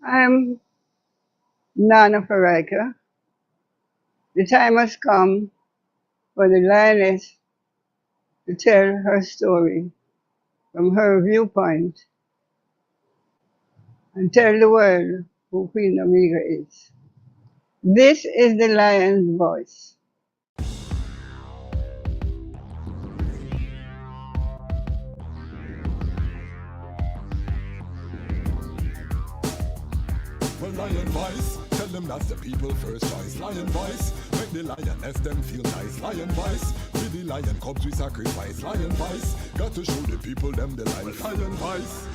I'm Nana Farika. The time has come for the lioness to tell her story from her viewpoint and tell the world who Queen Omega is. This is the lion's voice. Well, lion voice, tell them that's the people first choice. Lion voice, make the lioness them feel nice. Lion voice, with the lion cubs we sacrifice. Lion voice, got to show the people them the light. Lion voice.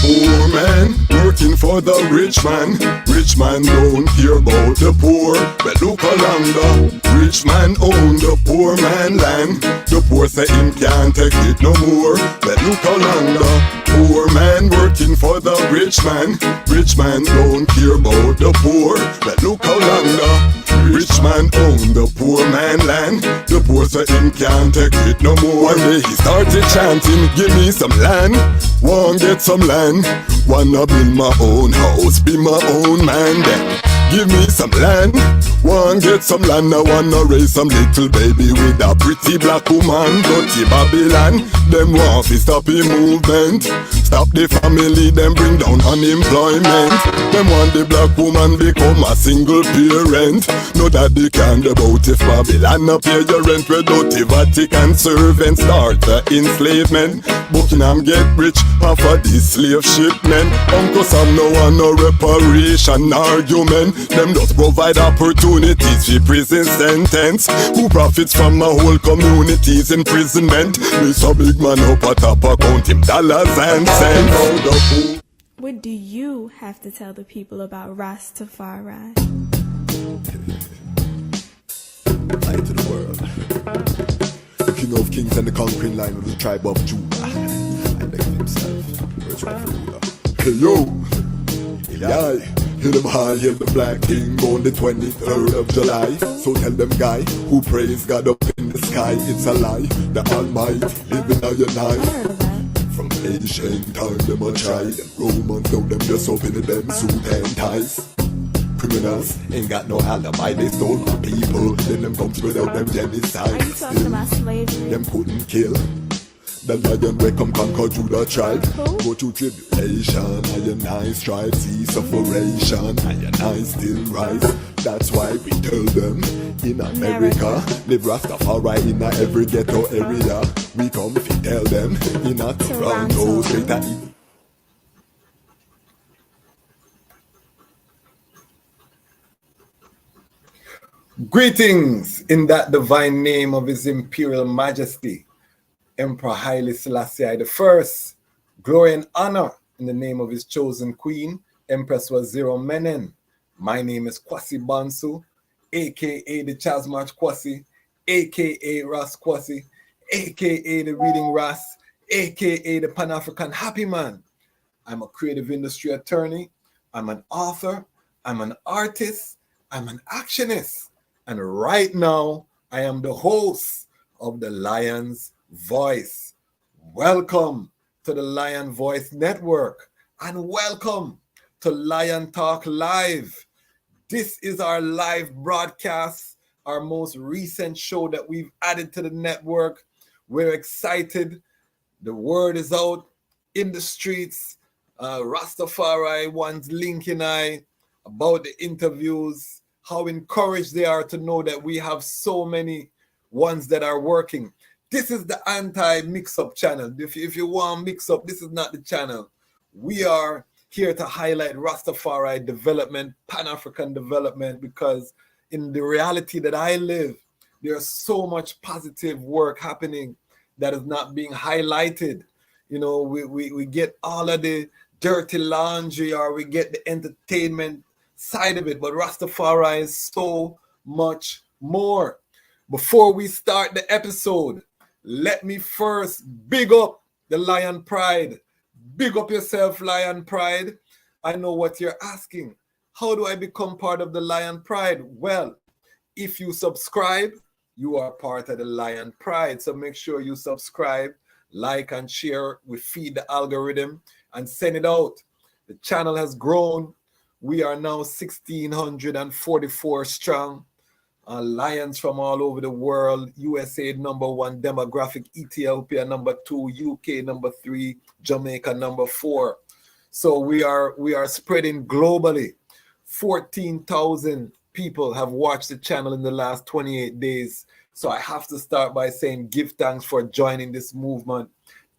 Poor man working for the rich man. Rich man don't care about the poor. But look along the rich man own the poor man land. The poor say him can't take it no more. But look along the poor man working for the rich man. Rich man don't care about the poor. But look along the rich man own the poor man land. The poor say him can't take it no more. One day he started chanting, give me some land. Want get some land. Wanna build my own house, be my own man. Then give me some land. Want get some land. I wanna raise some little baby with a pretty black woman. Dirty Babylon, them want to stop the movement. Stop the family, them bring down unemployment. Them want the black woman become a single parent. No daddy can about if Babylon no pay your rent. Without the Vatican servants start the enslavement. Buckingham get rich off of this slave shipment. Uncle Sam no want no reparation argument. Them just provide opportunities for prison sentence. Who profits from a whole community's imprisonment? This a big man up at top account him dollars and cents. What do you have to tell the people about Rastafari? Light to the world. King of kings and the conquering lion of the tribe of Judah. And they himself, first rightful ruler. Hey yo, Eli, hear them high, hear the black king on the 23rd of July. So tell them guy who praise God up in the sky, it's a lie. The Almighty living on your night. From ancient time them a try. Them Romans know them just open them suit and ties. Criminals ain't got no alibi, they stole my people. Then them come without them genocide. Are you talking about slavery? Them couldn't kill the lion we come conquer Judah tribe. Who? Go through tribulation, and I strive, see sufferation, and I still rise. That's why we tell them in America, live Rastafari in every ghetto area. We come if tell them in a Toronto, straight at Greetings in that divine name of His Imperial Majesty, Emperor Haile Selassie I. Glory and honor in the name of his chosen queen, Empress Waziri Menen. My name is Kwasi Bansu, aka the Chasmarch Kwasi, aka Ras Kwasi, aka the Reading Ras, aka the Pan-African Happy Man. I'm a creative industry attorney, I'm an author, I'm an artist, I'm an actionist, and right now I am the host of the Lion's Voice. Welcome to the Lion Voice Network and welcome to Lion Talk Live. This is our live broadcast, our most recent show that we've added to the network. We're excited. The word is out in the streets. Rastafari wants Link and I about the interviews, how encouraged they are to know that we have so many ones that are working. This is the anti-mix-up channel. If you want mix-up, this is not the channel. We are here to highlight Rastafari development, Pan-African development, because in the reality that I live, there's so much positive work happening that is not being highlighted. You know, we get all of the dirty laundry or we get the entertainment side of it, but Rastafari is so much more. Before we start the episode, let me first big up the Lion Pride. Big up yourself, Lion Pride. I know what you're asking. How do I become part of the Lion Pride? Well, if you subscribe, you are part of the Lion Pride. So make sure you subscribe, like, and share. We feed the algorithm and send it out. The channel has grown. We are now 1,644 strong. Lions from all over the world. USA #1 demographic, Ethiopia #2, UK #3, Jamaica #4. So we are spreading globally. 14,000 people have watched the channel in the last 28 days. So I have to start by saying give thanks for joining this movement,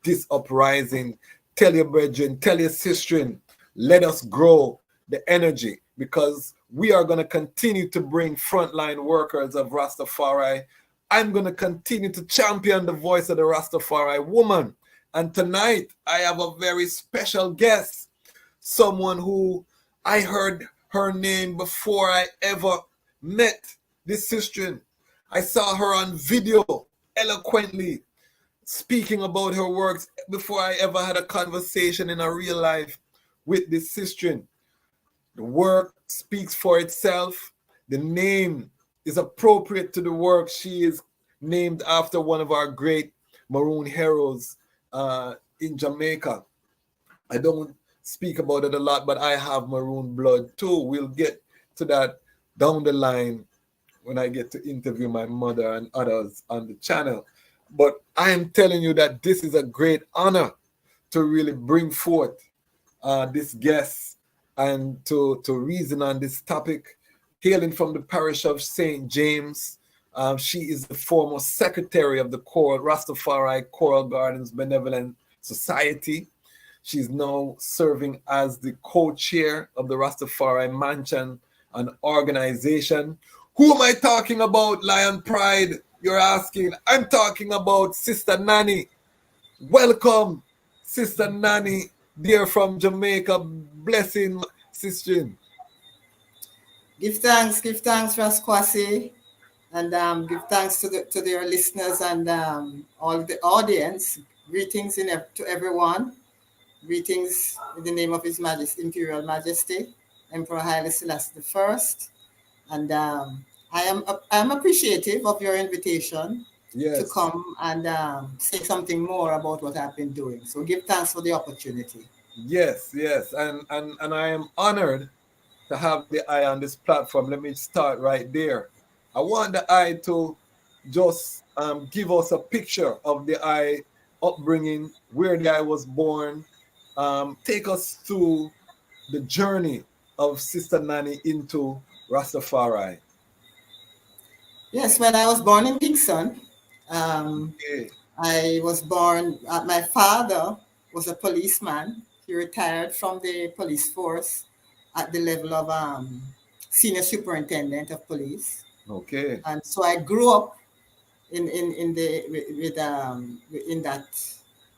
this uprising. Tell your brethren, tell your sister, let us grow the energy, because we are going to continue to bring frontline workers of Rastafari. I'm going to continue to champion the voice of the Rastafari woman. And tonight, I have a very special guest, someone who I heard her name before I ever met this sister. I saw her on video eloquently speaking about her works before I ever had a conversation in a real life with this sister. The work speaks for itself. The name is appropriate to the work. She is named after one of our great Maroon heroes in Jamaica. I don't speak about it a lot, but I have Maroon blood too. We'll get to that down the line when I get to interview my mother and others on the channel. But I am telling you that this is a great honor to really bring forth this guest and to reason on this topic. Hailing from the parish of St. James, she is the former secretary of the Rastafari Coral Gardens Benevolent Society. She's now serving as the co-chair of the Rastafari Mansion, an organization. Who am I talking about, Lion Pride? You're asking. I'm talking about Sister Nanny. Welcome, Sister Nanny, dear from Jamaica. Blessing, sister. Give thanks, Rasquasi, and give thanks to their listeners and all the audience. Greetings to everyone. Greetings in the name of His Majesty, Imperial Majesty, Emperor Haile Selassie I. And I am appreciative of your invitation to come and say something more about what I've been doing. So give thanks for the opportunity. Yes, and I am honored to have the eye on this platform. Let me start right there. I want the eye to just give us a picture of the eye upbringing, where the eye was born. Take us through the journey of Sister Nanny into Rastafari. Yes, when I was born in Kingston, I was born, my father was a policeman. He retired from the police force at the level of senior superintendent of police. Okay. And so I grew up in that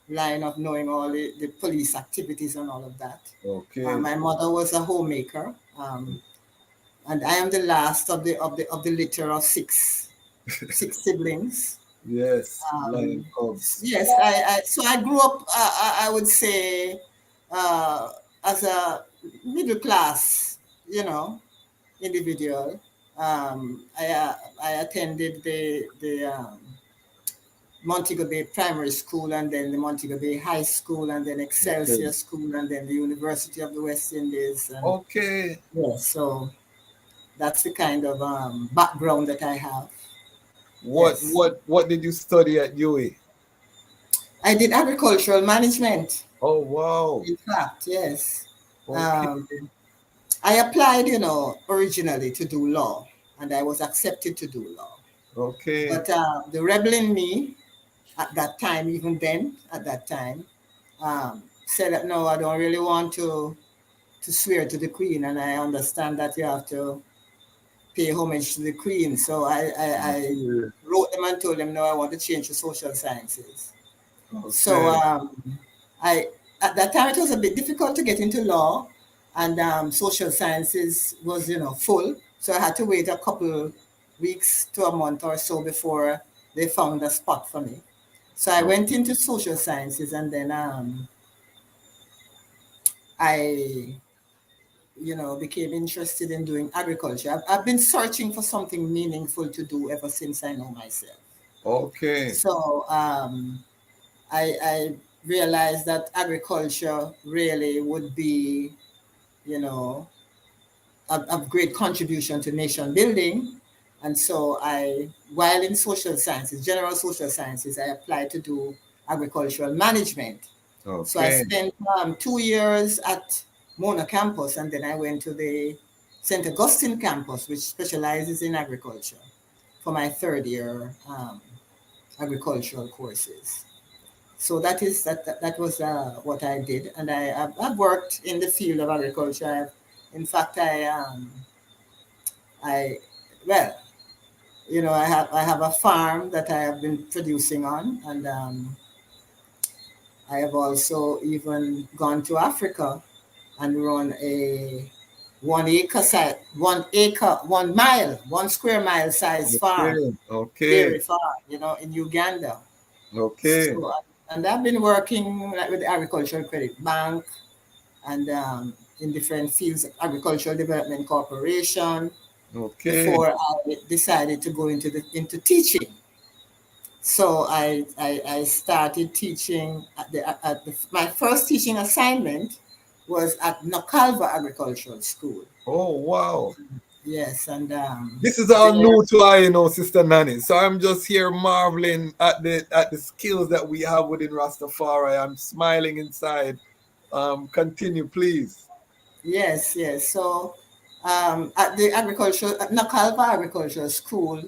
line of knowing all the police activities and all of that. Okay. My mother was a homemaker, and I am the last of the litter of six siblings. Yes. Yes. So I grew up. I would say as a middle class, individual. I attended the Montego Bay Primary School, and then the Montego Bay High School, and then Excelsior School, and then the University of the West Indies. And, okay. Yeah, so that's the kind of background that I have. What did you study at UWI? I did agricultural management. Oh, wow. In fact, yes. Okay. I applied, originally to do law, and I was accepted to do law. Okay. But the rebel in me at that time, even then, said that, no, I don't really want to swear to the Queen, and I understand that you have to pay homage to the Queen. So I wrote them and told them, no, I want to change to social sciences. Okay. So at that time, it was a bit difficult to get into law, and social sciences was, full. So I had to wait a couple weeks to a month or so before they found a spot for me. So I went into social sciences, and then I, became interested in doing agriculture. I've been searching for something meaningful to do ever since I know myself. Okay. So I realized that agriculture really would be, a great contribution to nation building. And so while in social sciences, general social sciences, I applied to do agricultural management. Okay. So I spent 2 years at Mona campus, and then I went to the St. Augustine campus, which specializes in agriculture, for my third year agricultural courses. So that was what I did, and I've worked in the field of agriculture. In fact, well, I have a farm that I have been producing on, and I have also even gone to Africa and run a 1 mile, 1 square mile size farm, dairy farm, in Uganda. Okay. So, and I've been working with the Agricultural Credit Bank and in different fields of Agricultural Development Corporation. Okay. Before I decided to go into teaching. So I started teaching my first teaching assignment was at Nakalva Agricultural School. Oh, wow. Yes, and this is all new to I, Sister Nanny. So I'm just here marveling at the skills that we have within Rastafari. I'm smiling inside. Continue, please. Yes. So at Nakalva Agricultural School,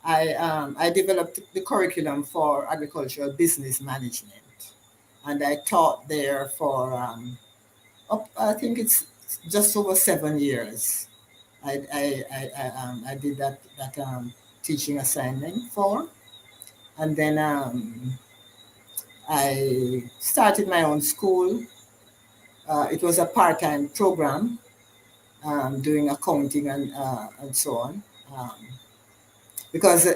I developed the curriculum for agricultural business management, and I taught there for I think it's just over 7 years. I did that teaching assignment for, and then I started my own school. It was a part-time program, doing accounting and so on. Because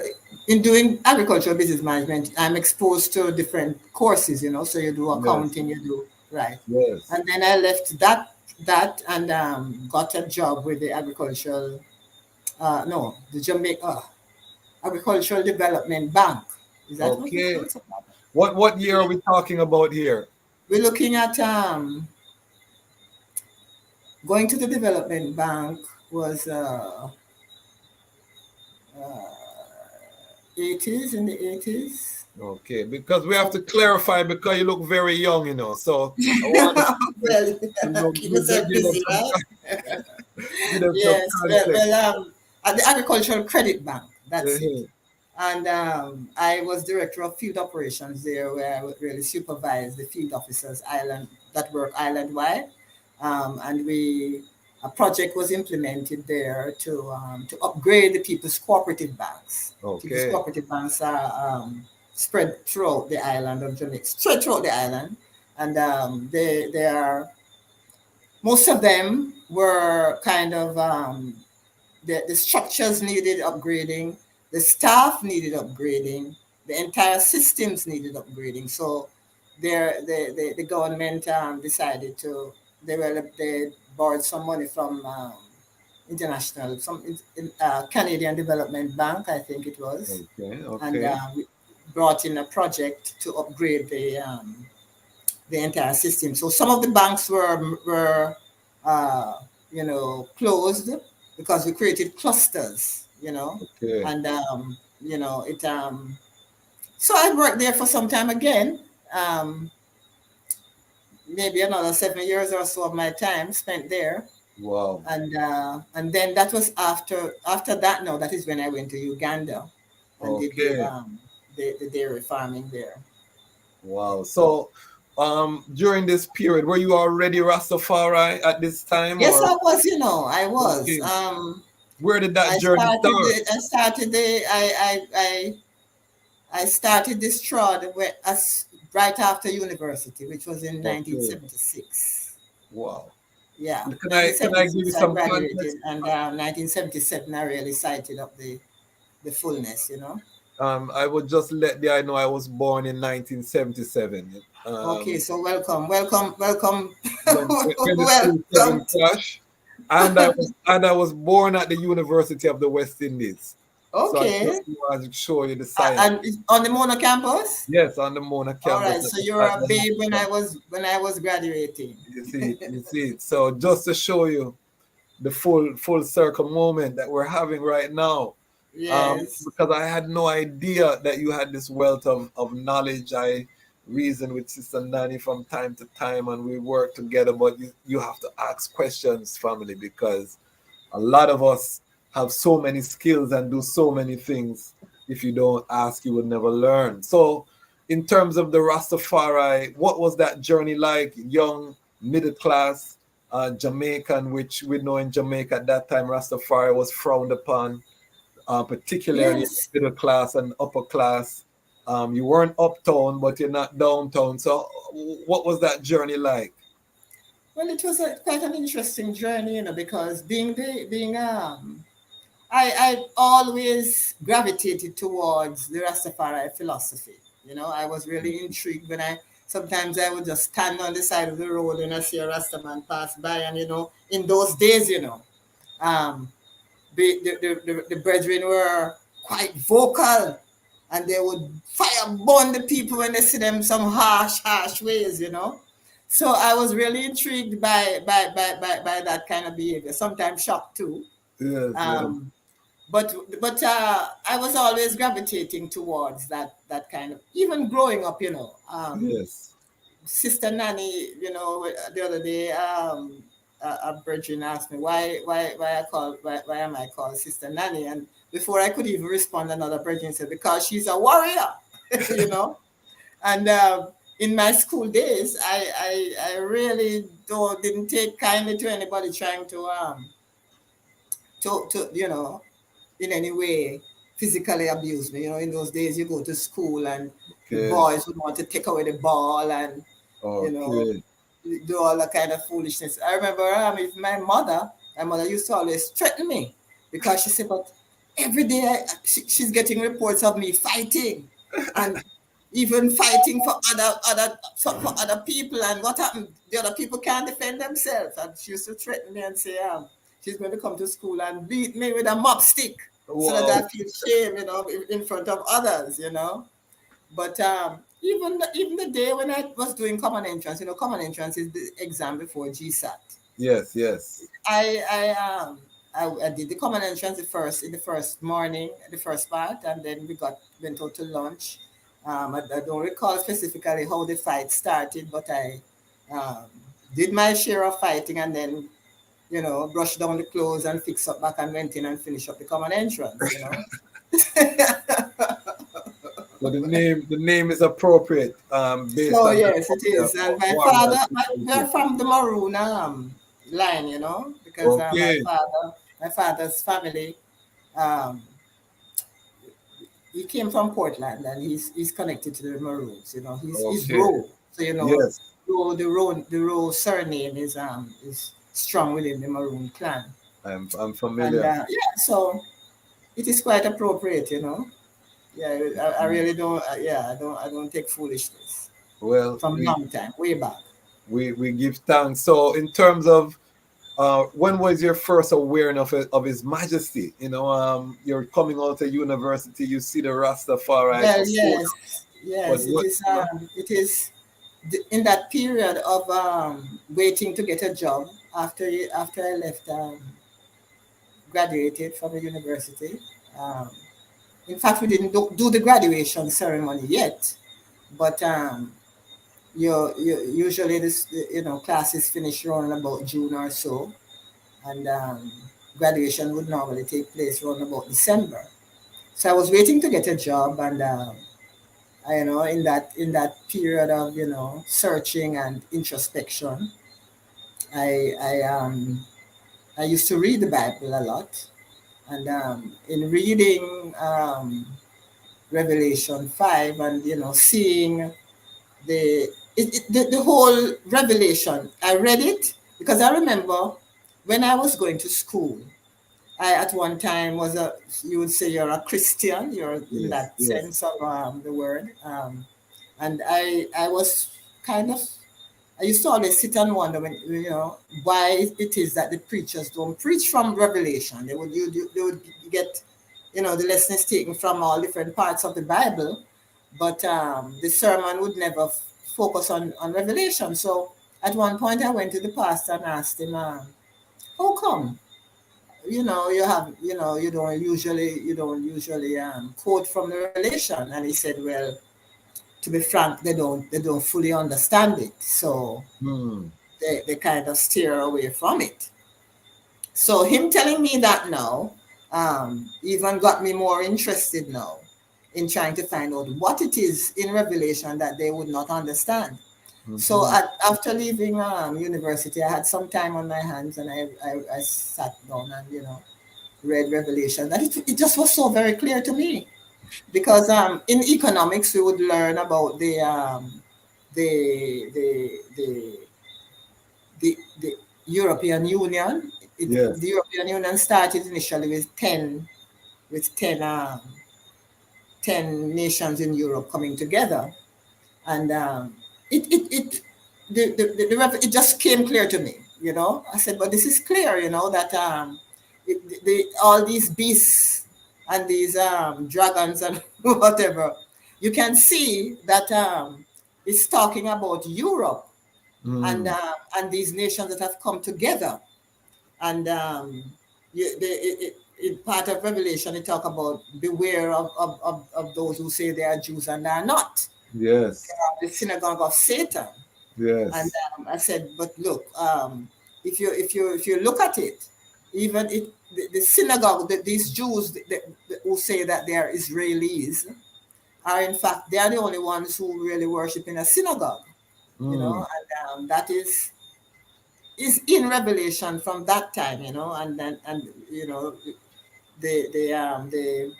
in doing agricultural business management, I'm exposed to different courses, so you do accounting, you do, right. Yes. And then I left that and got a job with the agricultural, the Jamaica Agricultural Development Bank. Is that okay? What year are we talking about here? We're looking at going to the development bank was 80s, in the 80s. Okay, because we have to clarify, because you look very young, so I want keep yourself busy, right? Yes, at the Agricultural Credit Bank, that's it. And I was director of field operations there, where I would really supervise the field officers that work island-wide. And a project was implemented there to upgrade the People's Cooperative Banks. Okay. People's Cooperative Banks are spread throughout the island of Jamaica, straight throughout the island. And they are, most of them were kind of, the structures needed upgrading, the staff needed upgrading, the entire systems needed upgrading. So the government decided to, they borrowed some money from Canadian Development Bank, I think it was. Okay. And we brought in a project to upgrade the entire system. So some of the banks were closed because we created clusters, Okay. And so I worked there for some time again. Maybe another 7 years or so of my time spent there. Wow. And then that was after that. Now that is when I went to Uganda and did the dairy farming there. Wow. So during this period, were you already Rastafari at this time? Yes, I was. I was. Okay. Where did that journey start? I started this trod right after university, which was in 1976. Wow. Yeah. Can I give you some context? And 1977, I really sighted up the the fullness, you know. I would just let the I know I was born in 1977. Okay, so welcome, When the two welcome. seven clash, and I was born at the University of the West Indies. So I Okay, just want to show you the science. and on the Mona campus. Yes, on the Mona All campus. right, so you're At a the babe when Hampton. I was graduating. You see it, you see it. So just to show you the full circle moment that we're having right now. Yes. Because I had no idea that you had this wealth of knowledge. I reason with Sister Nanny from time to time and we work together, but you have to ask questions, family, because a lot of us have so many skills and do so many things. If you don't ask, you will never learn. So in terms of the Rastafari, what was that journey like? Young, middle class, Jamaican, which we know in Jamaica at that time, Rastafari was frowned upon, particularly Yes. middle class and upper class. You weren't uptown, but you're not downtown. So what was that journey like? Well, it was quite an interesting journey, you know, because I always gravitated towards the Rastafari philosophy. You know, I was really intrigued when sometimes I would just stand on the side of the road and I see a Rastaman pass by, and you know, in those days, you know, um, the brethren were quite vocal, and they would fire burn the people when they see them some harsh ways, you know. So I was really intrigued by that kind of behavior. Sometimes shocked too. Yes, yes, Um, but I was always gravitating towards that kind of, even growing up, you know. yes. Sister Nanny, you know, the other day, a virgin asked me why am I called Sister Nanny, and before I could even respond, another virgin said because she's a warrior, you know. And in my school days, I really didn't take kindly to anybody trying to you know, in any way physically abuse me. You know, in those days you go to school and the Okay, boys would want to take away the ball and, you know, okay. do all that kind of foolishness. I remember if my mother used to always threaten me because she said, but every day she's getting reports of me fighting and even fighting for for other people. And what happened? The other people can't defend themselves. And she used to threaten me and say, she's going to come to school and beat me with a mop stick so that Wow. I feel shame, you know, in front of others, you know. But even the day when I was doing common entrance, you know, common entrance is the exam before GSAT. Yes, yes. I I um I did the common entrance in the first morning, the first part, and then went out to lunch. I don't recall specifically how the fight started, but I um, did my share of fighting, and then, you know, brushed down the clothes and fixed up back and went in and finished up the common entrance. You know. So the name is appropriate, based So on yes, it is. And my warrior father, we're mentality. from the Maroon line, you know, because Okay. my father's family, um, he came from Portland, and he's connected to the Maroons. You know, he's Okay. Rowe, so you know, Yes, The Rowe surname is strong within the Maroon clan, I'm and familiar. yeah, so it is quite appropriate, you know. Yeah, I really don't. Yeah, I don't take foolishness Well, from we long time, way back. we give thanks. So in terms of when was your first awareness of His Majesty? You know, you're coming out of university, you see the Rastafari Well, support, but yes, what, you know, it is in that period of waiting to get a job after I left, graduated from the university. Um, in fact, we didn't do the graduation ceremony yet, but you usually this, you know, classes finish around about June or so, and graduation would normally take place around about December. So I was waiting to get a job, and you know, in that period of, you know, searching and introspection, I I um I used to read the Bible a lot, and in reading Revelation 5, and you know, seeing the whole Revelation, I read it because I remember when I was going to school, I at one time was you would say you're a Christian, you're in Yes, that yes. sense of the word. And I was kind of, I used to always sit and wonder when, why it is that the preachers don't preach from Revelation. They would get, the lessons taken from all different parts of the Bible, but the sermon would never focus on Revelation. So at one point I went to the pastor and asked him, how come? You have, you don't usually quote from the Revelation. And he said, well, to be frank, they don't fully understand it. So they kind of steer away from it. So him telling me that now even got me more interested now in trying to find out what it is in Revelation that they would not understand. So after leaving university, I had some time on my hands, and I sat down and read Revelation. That it just was so very clear to me, because in economics we would learn about the the the the European Union. Yes. The European Union started initially with 10 nations in Europe coming together, and it just came clear to me. I said, but this is clear, that all these beasts and these dragons and whatever, you can see that it's talking about Europe and these nations that have come together. And in part of Revelation, it talk about beware of those who say they are Jews and are not. Yes. The synagogue of Satan. Yes. And I said, but look, if you look at it, even the synagogue, these Jews who say that they are Israelis, are in fact, they are the only ones who really worship in a synagogue. And that is in Revelation from that time, and then the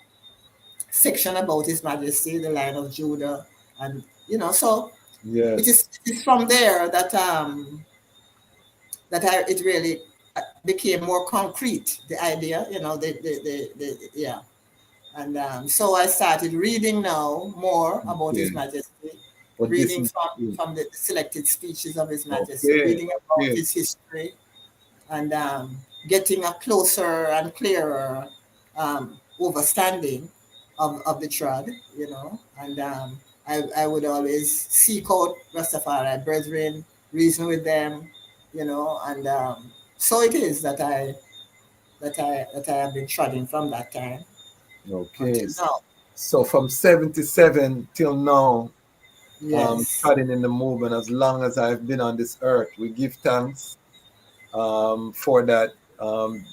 section about His Majesty, the Lion of Judah, and so Yes. it is from there that it really became more concrete, the idea, yeah. And so I started reading now more about His Majesty, But reading from the selected speeches of His Majesty, reading about his history, and getting a closer and clearer understanding of the trad, and I would always seek out Rastafari brethren, reason with them, and so it is that I have been treading from that time until now. So from 77 till now, Yes. treading in the movement as long as I've been on this earth. We give thanks for that,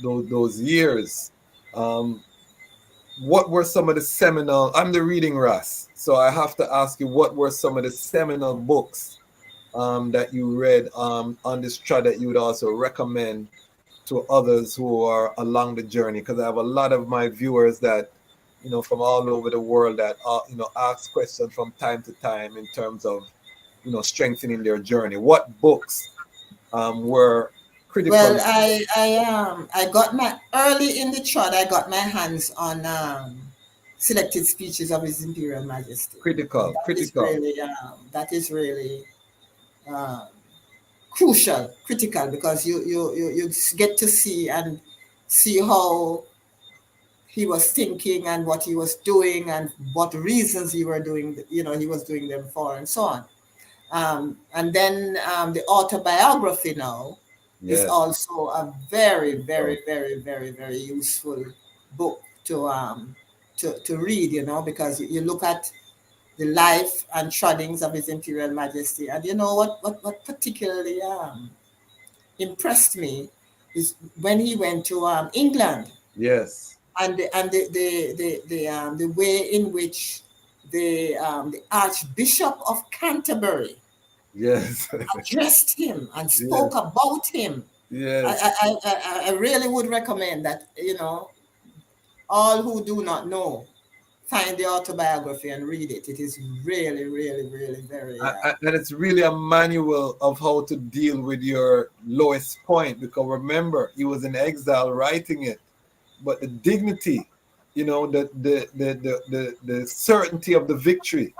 those years. What were some of the seminal, I'm the reading Ras, so I have to ask you, what were some of the seminal books that you read on this trad that you would also recommend to others who are along the journey? Because I have a lot of my viewers that, from all over the world that, ask questions from time to time in terms of, strengthening their journey. What books were critical? Well, I got my early in the trad. I got my hands on selected speeches of His Imperial Majesty. Critical. That is really critical, because you get to see how he was thinking and what he was doing and what reasons he was doing them for, and so on. And then the autobiography now is also a very, very, very, very, very useful book to read, because you look at the life and treadings of His Imperial Majesty, and what particularly impressed me is when he went to England. Yes. And the way in which the Archbishop of Canterbury addressed him and spoke about him. Yes. I really would recommend that, all who do not know, find the autobiography and read it. It is really, really, really very... and it's really a manual of how to deal with your lowest point, because remember, he was in exile writing it. but the dignity, the certainty of the victory,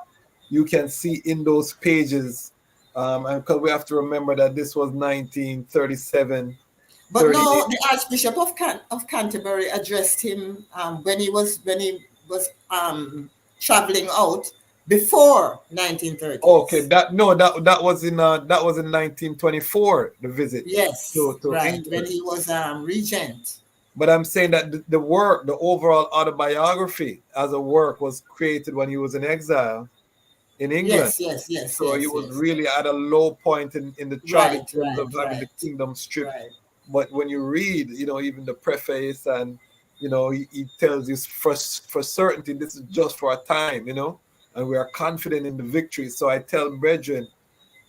you can see in those pages. And because we have to remember that this was 1937. But no, the Archbishop of Canterbury addressed him when he was traveling out before 1930. Okay, that was in 1924, the visit. Yes, to right, England. when he was regent. But I'm saying that the work, the overall autobiography as a work, was created when he was in exile in England. Yes. So he was really at a low point in the chart in terms of having the kingdom stripped. Right. But when you read, even the preface, and he tells you for certainty this is just for a time, and we are confident in the victory. So I tell brethren,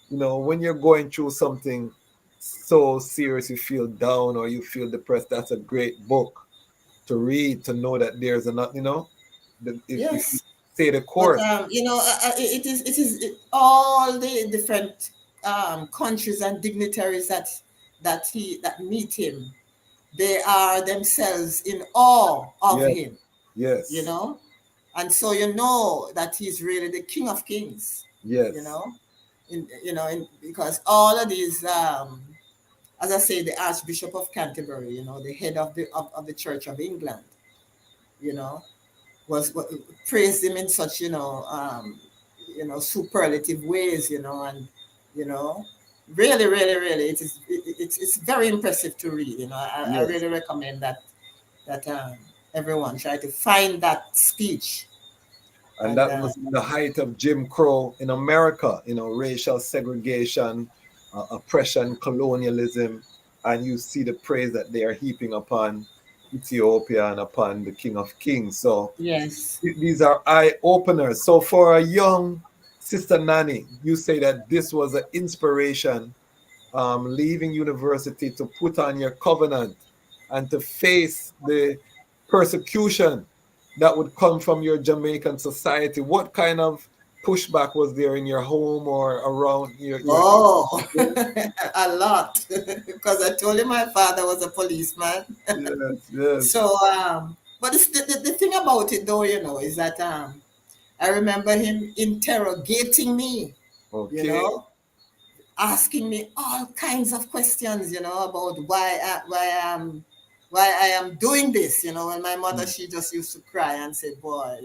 when you're going through something so serious, you feel down or you feel depressed, that's a great book to read, to know that there's if you stay the course. But, it is all the different countries and dignitaries that meet him. They are themselves in awe of him. Yes. And so that he's really the King of Kings. Yes. Because all of these, as I say, the Archbishop of Canterbury, the head of the Church of England, was praised him in such superlative ways, and really, really, it's very impressive to read. I really recommend that everyone try to find that speech. And that was the height of Jim Crow in America, racial segregation, oppression, colonialism, and you see the praise that they are heaping upon Ethiopia and upon the King of Kings. So yes, these are eye openers. So for a young Sister Nanny, you say that this was an inspiration, leaving university to put on your covenant and to face the persecution that would come from your Jamaican society. What kind of pushback was there in your home or around your a lot, because I told you my father was a policeman. Yes. So but the thing about it though, is that I remember him interrogating me, asking me all kinds of questions, about why I am doing this, and my mother, she just used to cry and say, boy,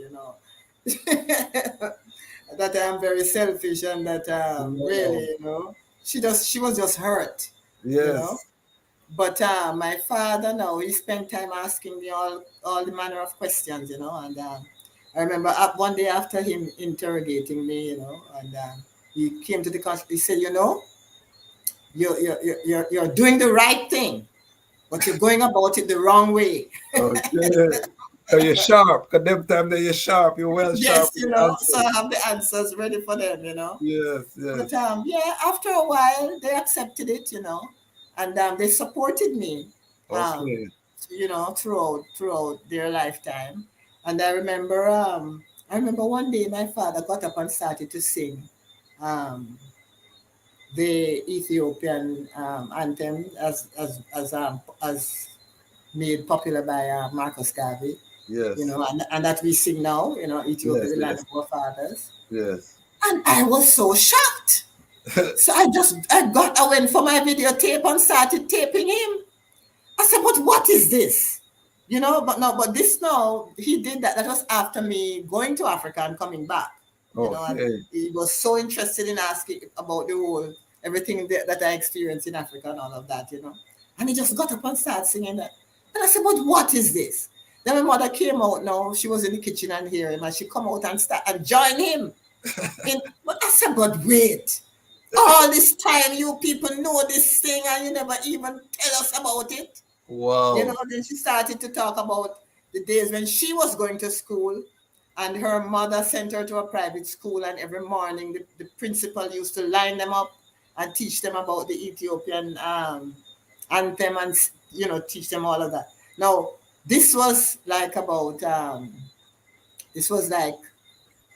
that I am very selfish and that really, she was just hurt. Yes. But my father, now, he spent time asking me all the manner of questions, and I remember one day after him interrogating me, and he came to the country, he said, you're doing the right thing, but you're going about it the wrong way. Okay. So you're sharp, because them time that you're sharp, you're well sharp. Yes, so I have the answers ready for them, Yes. But after a while, they accepted it, and they supported me, throughout their lifetime. And I remember one day my father got up and started to sing the Ethiopian anthem as made popular by Marcus Garvey. Yes. And that we sing now, Ethiopia, the land of our fathers. Yes. And I was so shocked. So I went for my videotape and started taping him. I said, but what is this? But this now, he did that. That was after me going to Africa and coming back. And he was so interested in asking about everything that I experienced in Africa and all of that, And he just got up and started singing that. And I said, but what is this? Then my mother came out now. She was in the kitchen and hear him, and she come out and join him. But I said, but wait. All this time you people know this thing and you never even tell us about it. Wow. Then she started to talk about the days when she was going to school and her mother sent her to a private school, and every morning the principal used to line them up and teach them about the Ethiopian anthem and, teach them all of that. Now, this was like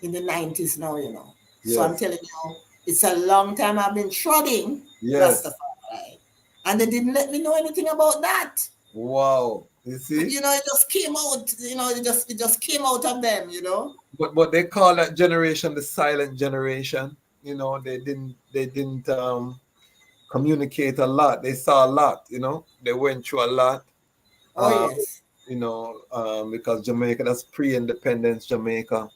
in the 90s now, Yes. So I'm telling you, it's a long time I've been trotting Rastafari. And they didn't let me know anything about that. Wow. You see? You know, it just came out. You know, it just came out of them. You know. But they call that generation the silent generation. You know, they didn't communicate a lot. They saw a lot. You know, they went through a lot. Oh Um, yes. because Jamaica, that's pre-independence Jamaica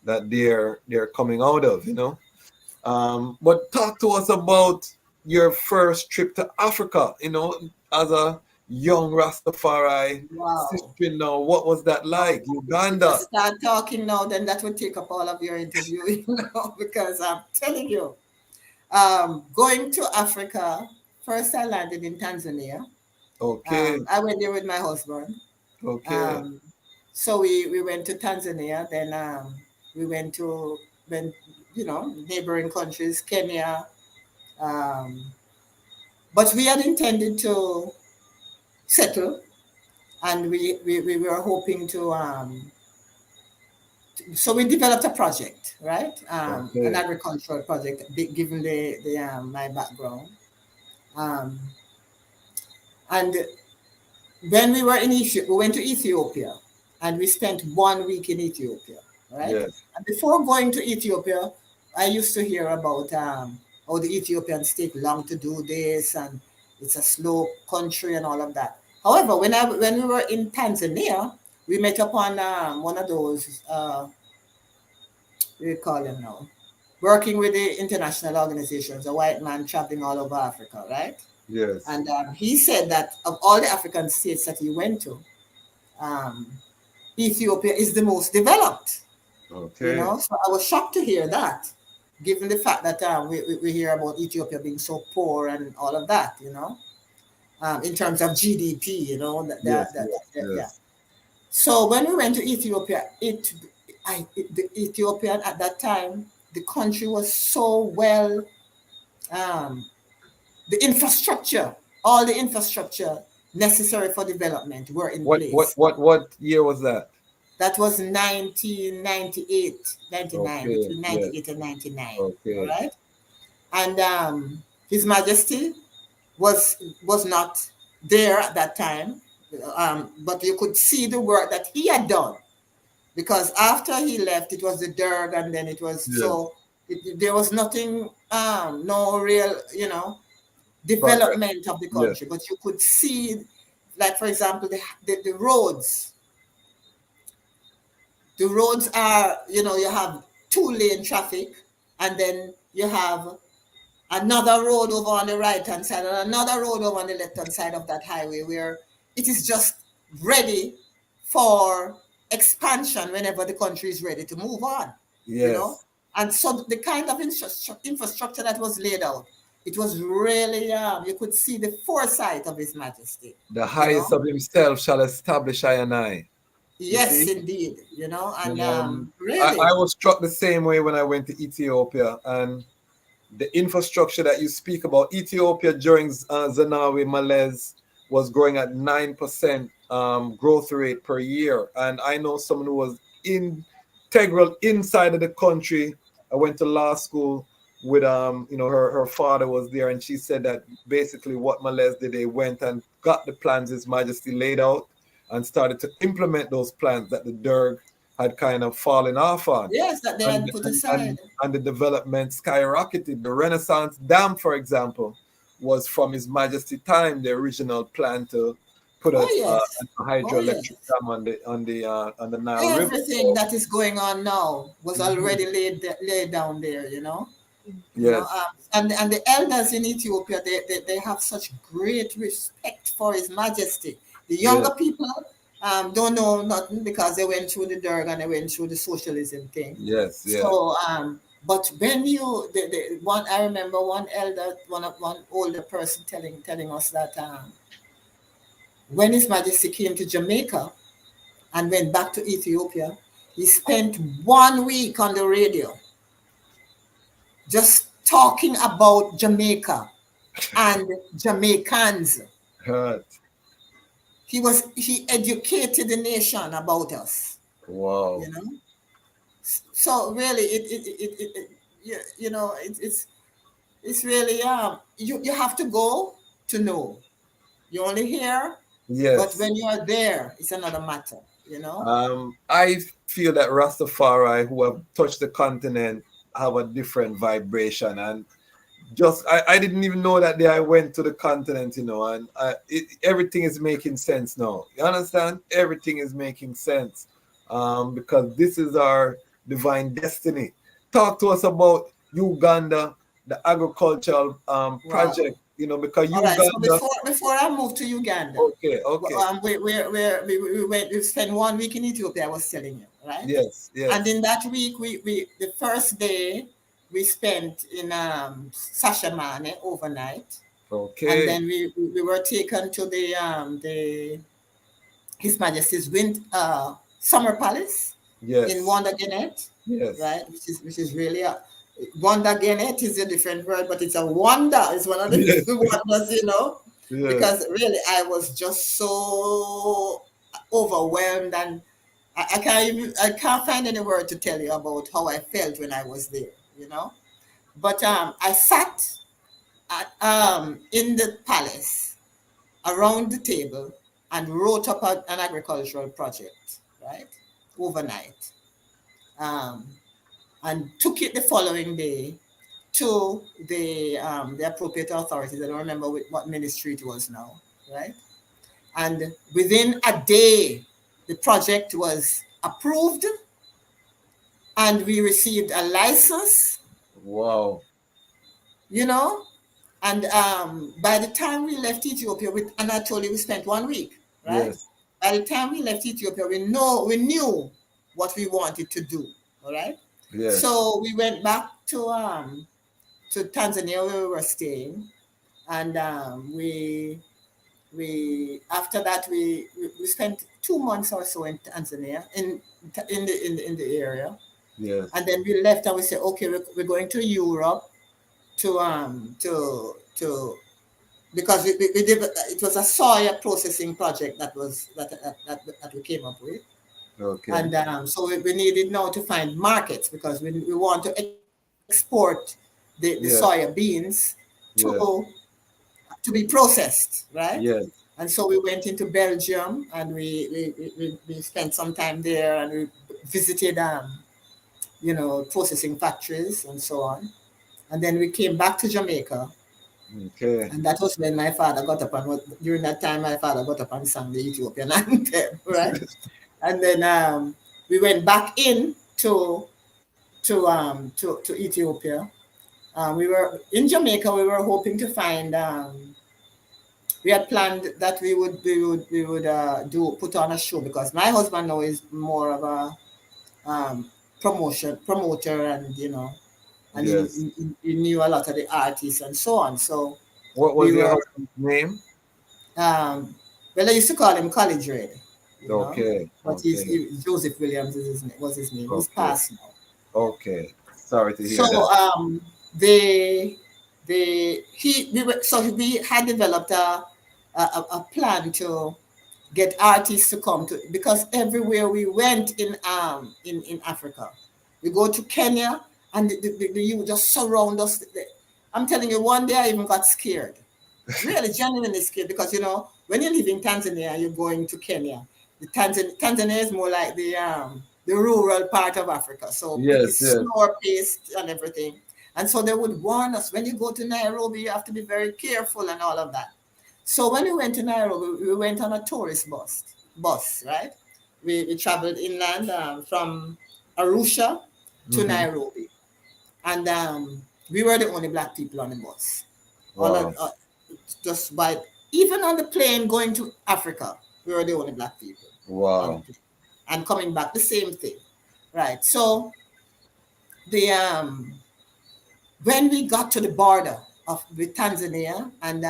that they're coming out of. You know. But talk to us about your first trip to Africa, you know, as a young Rastafari Wow. sister now. What was that Oh, like? if you Uganda. start talking now, then that would take up all of your interview, you know, because I'm telling you, going to Africa, first I landed in Tanzania. Okay, I went there with my husband. okay. Um, so we went to Tanzania, then we went, you know, neighboring countries, Kenya. Um, but we had intended to settle, and we were hoping to so we developed a project, right? An Okay. agricultural project, given the my background. Um, and when we were in Ethiopia, we went to Ethiopia, and we spent 1 week in Ethiopia, right? Yes. And before going to Ethiopia, I used to hear about how the Ethiopians take long to do this, and it's a slow country and all of that. However, when we were in Tanzania, we met upon one of those we call them now, working with the international organizations, a white man traveling all over Africa, right? Yes. And he said that of all the African states that he went to, um, Ethiopia is the most developed, you Okay. know? So I was shocked to hear that, given the fact that we hear about Ethiopia being so poor and all of that, you know, in terms of GDP, you know, Yes. Yes. yeah. Yes. So when we went to Ethiopia, the Ethiopian at that time, the country was so well, um, the infrastructure, all the infrastructure necessary for development were in place. What year was that? That was 1998, 99, Okay. between Yes. 98 and 99, all Okay. right? And His Majesty was not there at that time, but you could see the work that he had done, because after he left, it was the Derg, and then it was Yes. so there was nothing, no real, you know, Progress. development of the Yes. country. But you could see, like for example, the roads. The roads are, you know, you have 2-lane traffic, and then you have another road over on the right hand side and another road over on the left hand side of that highway, where it is just ready for expansion whenever the country is ready to move on, you know. Yes. And so the kind of infrastructure that was laid out, it was really, you could see the foresight of His Majesty, The you highest know. of himself shall establish I and I. You Yes, see? indeed, you know. And I really, was struck the same way when I went to Ethiopia, and the infrastructure that you speak about, Ethiopia during Zenawi Malaise was growing at 9% growth rate per year. And I know someone who was integral inside of the country. I went to law school with her father was there, and she said that basically what Malaise did, they went and got the plans His Majesty laid out and started to implement those plans that the Derg had kind of fallen off on. yes, that they And, had put and, aside. and, and the development skyrocketed. The Renaissance Dam, for example, was from His Majesty time, the original plan to put Oh a yes, oh hydroelectric yes. dam on the Nile River. Everything that is going on now was Mhm. already laid down there, you know. You know, Yes, and the elders in Ethiopia, they have such great respect for His Majesty. The yes, younger people don't know nothing because they went through the Derg and they went through the socialism thing. yes, yes, So, but when the one, I remember one elder, one older person telling us that when His Majesty came to Jamaica and went back to Ethiopia, he spent 1 week on the radio just talking about Jamaica and Jamaicans. hurt. He educated the nation about us, you Wow. know. So really, you know, it's really you have to go to know. You only hear Yes. But when you are there, it's another matter, you know. I feel that Rastafari who have touched the continent have a different vibration, and just I didn't even know that day I went to the continent, and everything is making sense now. You understand? Everything is making sense, because this is our divine destiny. Talk to us about Uganda, the agricultural Wow. project. Because All right. So Uganda. before I moved to Uganda, Okay. we spent 1 week in Ethiopia. I was telling you, right? Yes. And in that week, we the first day we spent in Sashamane overnight, Okay. and then we were taken to the His Majesty's Summer Palace Yes. in Wondergenet, Yes. right? Which is really Wondergenet is a different word, but it's a wonder. It's one of the Yes. wonders, Yes. because really I was just so overwhelmed, and I can't find any word to tell you about how I felt when I was there, But I sat in the palace around the table and wrote up an agricultural project, right, overnight, and took it the following day to the appropriate authorities. I don't remember what ministry it was now, right? And within a day, the project was approved, and we received a license. Wow. And by the time we left Ethiopia, and I told you we spent 1 week, right? Yes. By the time we left Ethiopia, we knew what we wanted to do, all right? Yes. So we went back to Tanzania where we were staying, and we after that we spent 2 months or so in Tanzania in the area. Yes. And then we left and we said, okay, we're going to Europe to because we did, it was a soya processing project that we came up with. Okay. And so we needed now to find markets, because we want to export the Yes. soya beans to be processed, right? Yes. And so we went into Belgium, and we spent some time there, and we visited processing factories and so on. And then we came back to Jamaica. Okay. And that was when my father got up during that time my father got up and sang the Ethiopian anthem, right? And then we went back in to Ethiopia. We were in Jamaica. We were hoping to find. We had planned that we would put on a show, because my husband now is more of a promoter, and and Yes. he knew a lot of the artists and so on. So What was your husband's name? well, I used to call him College Red. Okay. But Okay. Joseph Williams was his name. He's Okay. passed now. Okay. Sorry to hear So that. we had developed a plan to get artists to come to, because everywhere we went in Africa, we go to Kenya, and the youth just surround us. I'm telling you, one day I even got scared, really genuinely scared, because when you live in Tanzania, you're going to Kenya. The Tanzania is more like the rural part of Africa, so it's slower paced and everything. And so they would warn us, when you go to Nairobi, you have to be very careful and all of that. So when we went to Nairobi, we went on a tourist bus, right? We traveled inland from Arusha to Nairobi, and we were the only black people on the bus. Wow. Even on the plane going to Africa, we were the only black people. Wow. And coming back, the same thing, right? So when we got to the border with Tanzania and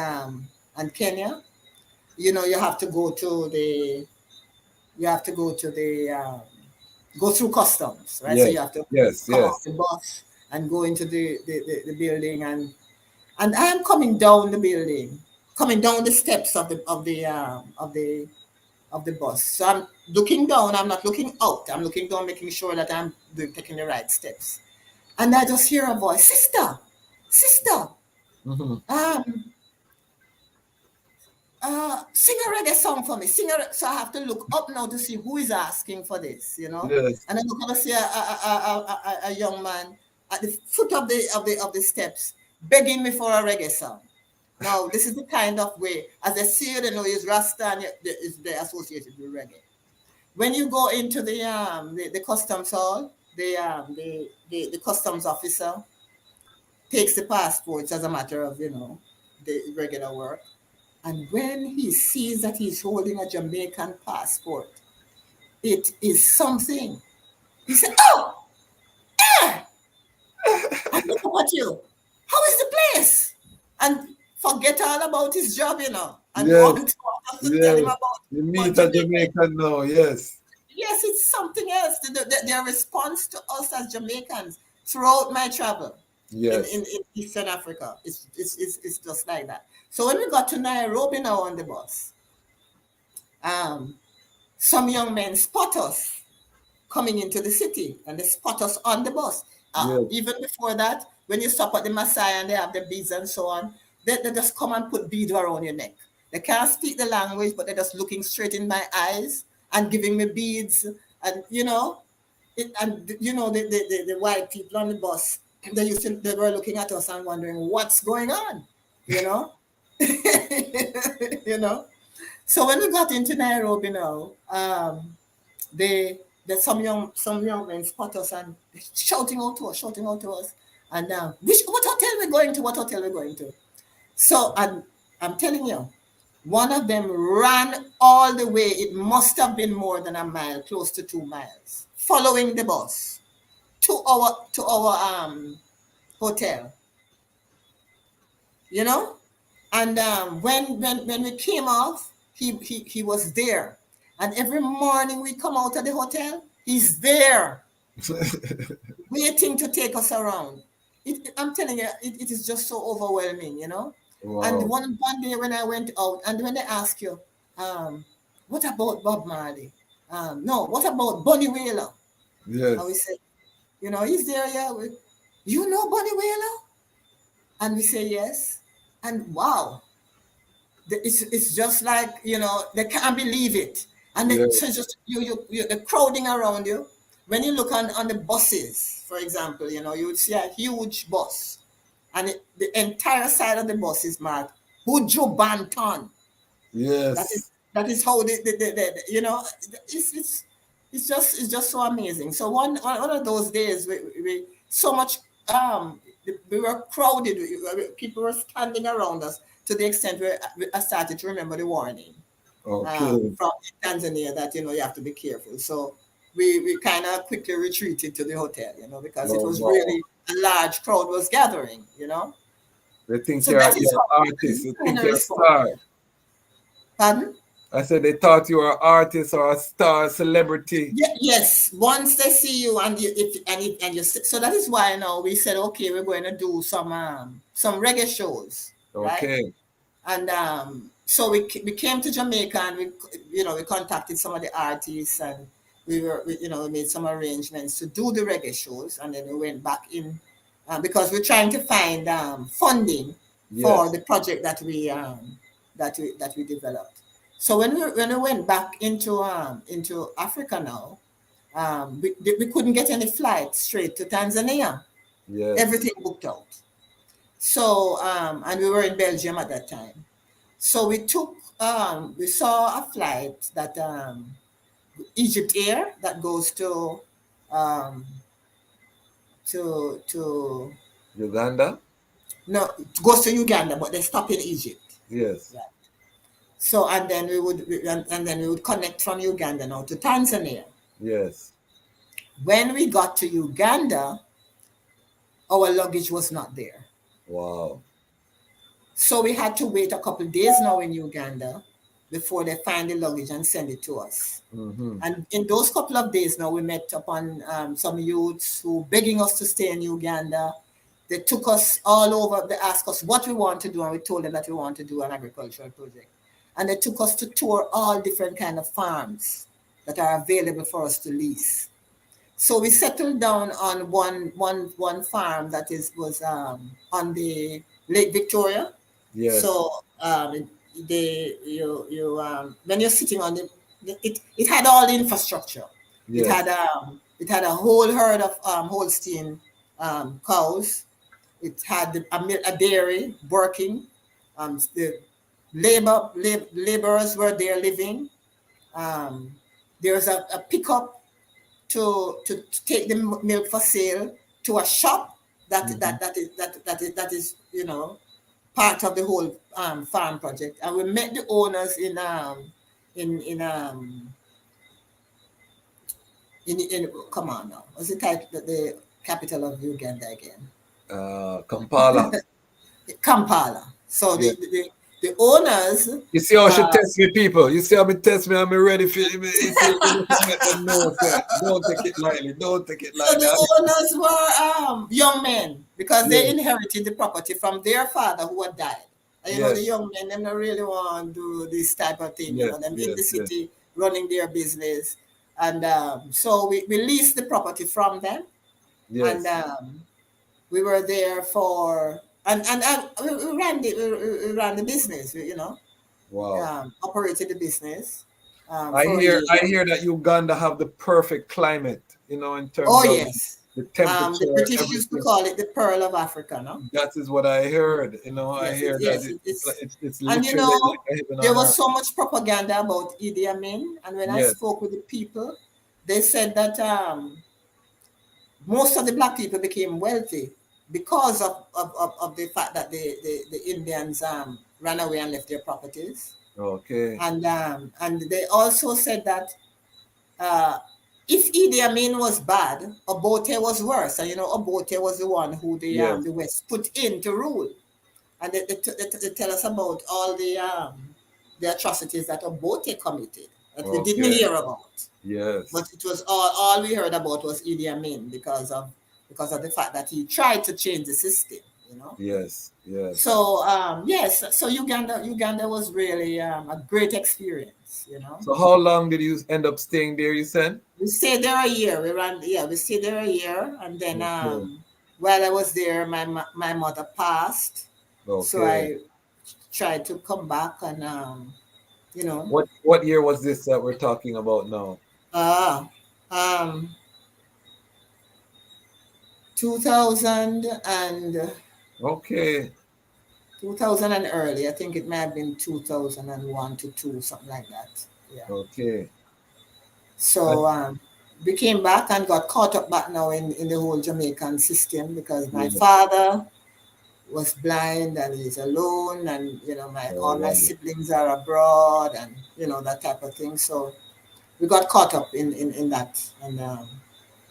Kenya, you have to go to go through customs, right? Yes. So you have to come off the bus and go into the building, and I'm coming down the building, coming down the steps of the bus. So I'm looking down. I'm not looking out. I'm looking down, making sure that I'm taking the right steps. And I just hear a voice, sister. sing a reggae song for me. So I have to look up now to see who is asking for this, you know. Yes. And I look up and see a young man at the foot of the steps begging me for a reggae song. Now, this is the kind of way, as they see you, they know it's Rasta and they're associated with reggae. When you go into the customs hall, the customs officer takes the passports as a matter of, you know, the regular work. And when he sees that he's holding a Jamaican passport, it is something. He said, "Oh, yeah, I look up at you. How is the place?" And forget all about his job, you know, and want to tell him about you meet a Jamaican now, yes. Yes, it's something else. Their response to us as Jamaicans throughout my travel in Eastern Africa, it's just like that. So when we got to Nairobi now on the bus, some young men spot us coming into the city, and they spot us on the bus. Even before that, when you stop at the Maasai and they have the beads and so on, they just come and put beads around your neck. They can't speak the language, but they're just looking straight in my eyes and giving me beads. And you know, the white people on the bus, they were looking at us and wondering what's going on, you know. You know. So when we got into Nairobi now, there's some young men spot us and shouting out to us, and what hotel we're going to? So I'm telling you, one of them ran all the way. It must have been more than a mile, close to 2 miles, following the bus to our hotel. You know, and when we came off, he was there. And every morning we come out of the hotel, he's there, waiting to take us around. I'm telling you, it is just so overwhelming, you know. Wow. And one day when I went out, and when they ask you, what about Bob Marley? No, what about Bunny Wailer? Yes. And we say, you know, he's there, yeah. You know Bunny Wailer? And we say yes. And wow, it's just like, you know, they can't believe it. And so just the crowding around you. When you look on the buses, for example, you know, you would see a huge bus, and the entire side of the bus is marked Buju Banton. Yes, that is how the you know, it's just so amazing. So one of those days we so much we were crowded. People were standing around us to the extent where I started to remember the warning. From Tanzania that, you know, you have to be careful. So we kind of quickly retreated to the hotel, you know, because it was really a large crowd was gathering, you know. They think you're an artist. They think you're a star. Pardon? I said they thought you were an artist or a star, celebrity. Yes. Once they see you and you, so that is why now we said, okay, we're going to do some reggae shows. Okay. Right? And so we came to Jamaica, and we contacted some of the artists, and we made some arrangements to do the reggae shows, and then we went back in because we're trying to find funding for the project that we developed. So when we went back into Africa now, we couldn't get any flight straight to Tanzania. Yes. Everything booked out. So and we were in Belgium at that time. So we saw a flight that Egypt Air that goes to Uganda? No, it goes to Uganda, but they stop in Egypt. Yes. Right. So and then we would connect from Uganda now to Tanzania. Yes. When we got to Uganda, our luggage was not there. Wow. So we had to wait a couple of days now in Uganda before they find the luggage and send it to us. Mm-hmm. And in those couple of days now, we met upon some youths who begging us to stay in Uganda. They took us all over. They asked us what we want to do, and we told them that we want to do an agricultural project. And they took us to tour all different kind of farms that are available for us to lease. So we settled down on one farm that was on the Lake Victoria. Yes. So when you're sitting on it had all the infrastructure. Yes. It had a whole herd of Holstein cows. It had a dairy working. The laborers were there living. There was a pickup to take the milk for sale to a shop that is part of the whole farm project. And we met the owners in come on now, what's the title, the capital of Uganda again? Kampala. Kampala. So Yeah. the owners. You see how she test me, people. You see how me test me. I'm ready for you. Let them know, sir. Don't take it lightly. Don't take it lightly. So the owners were young men because they inherited the property from their father who had died. And you know, the young men, they don't really want to do this type of thing. You know, them in the city running their business. And so we leased the property from them. Yes. And we were there for, and we ran the business, you know. Wow. Operated the business. I hear that Uganda have the perfect climate, you know, in terms of the temperature. The British used to call it the Pearl of Africa, no? That is what I heard, you know. I hear that it's literally, and you know, like there was so much propaganda about Idi Amin, and when I spoke with the people, they said that most of the black people became wealthy because of the fact that the Indians ran away and left their properties. Okay. And they also said that if Idi Amin was bad, Obote was worse. And you know, Obote was the one who the West put in to rule. And they tell us about all the atrocities that Obote committed that we didn't hear about. Yes. But it was all we heard about was Idi Amin because of the fact that he tried to change the system, you know. Yes. So so Uganda was really a great experience, you know. So how long did you end up staying there, you said? We stayed there a year. We stayed there a year, and then while I was there, my mother passed. Okay. So I tried to come back, and you know. What year was this that we're talking about now? 2000 and. Okay. 2000 and early. I think it might have been 2001 to 2, something like that. Yeah. Okay. So we came back and got caught up back now in the whole Jamaican system because my father was blind and he's alone, and you know all my siblings are abroad, and you know that type of thing. So we got caught up in that, and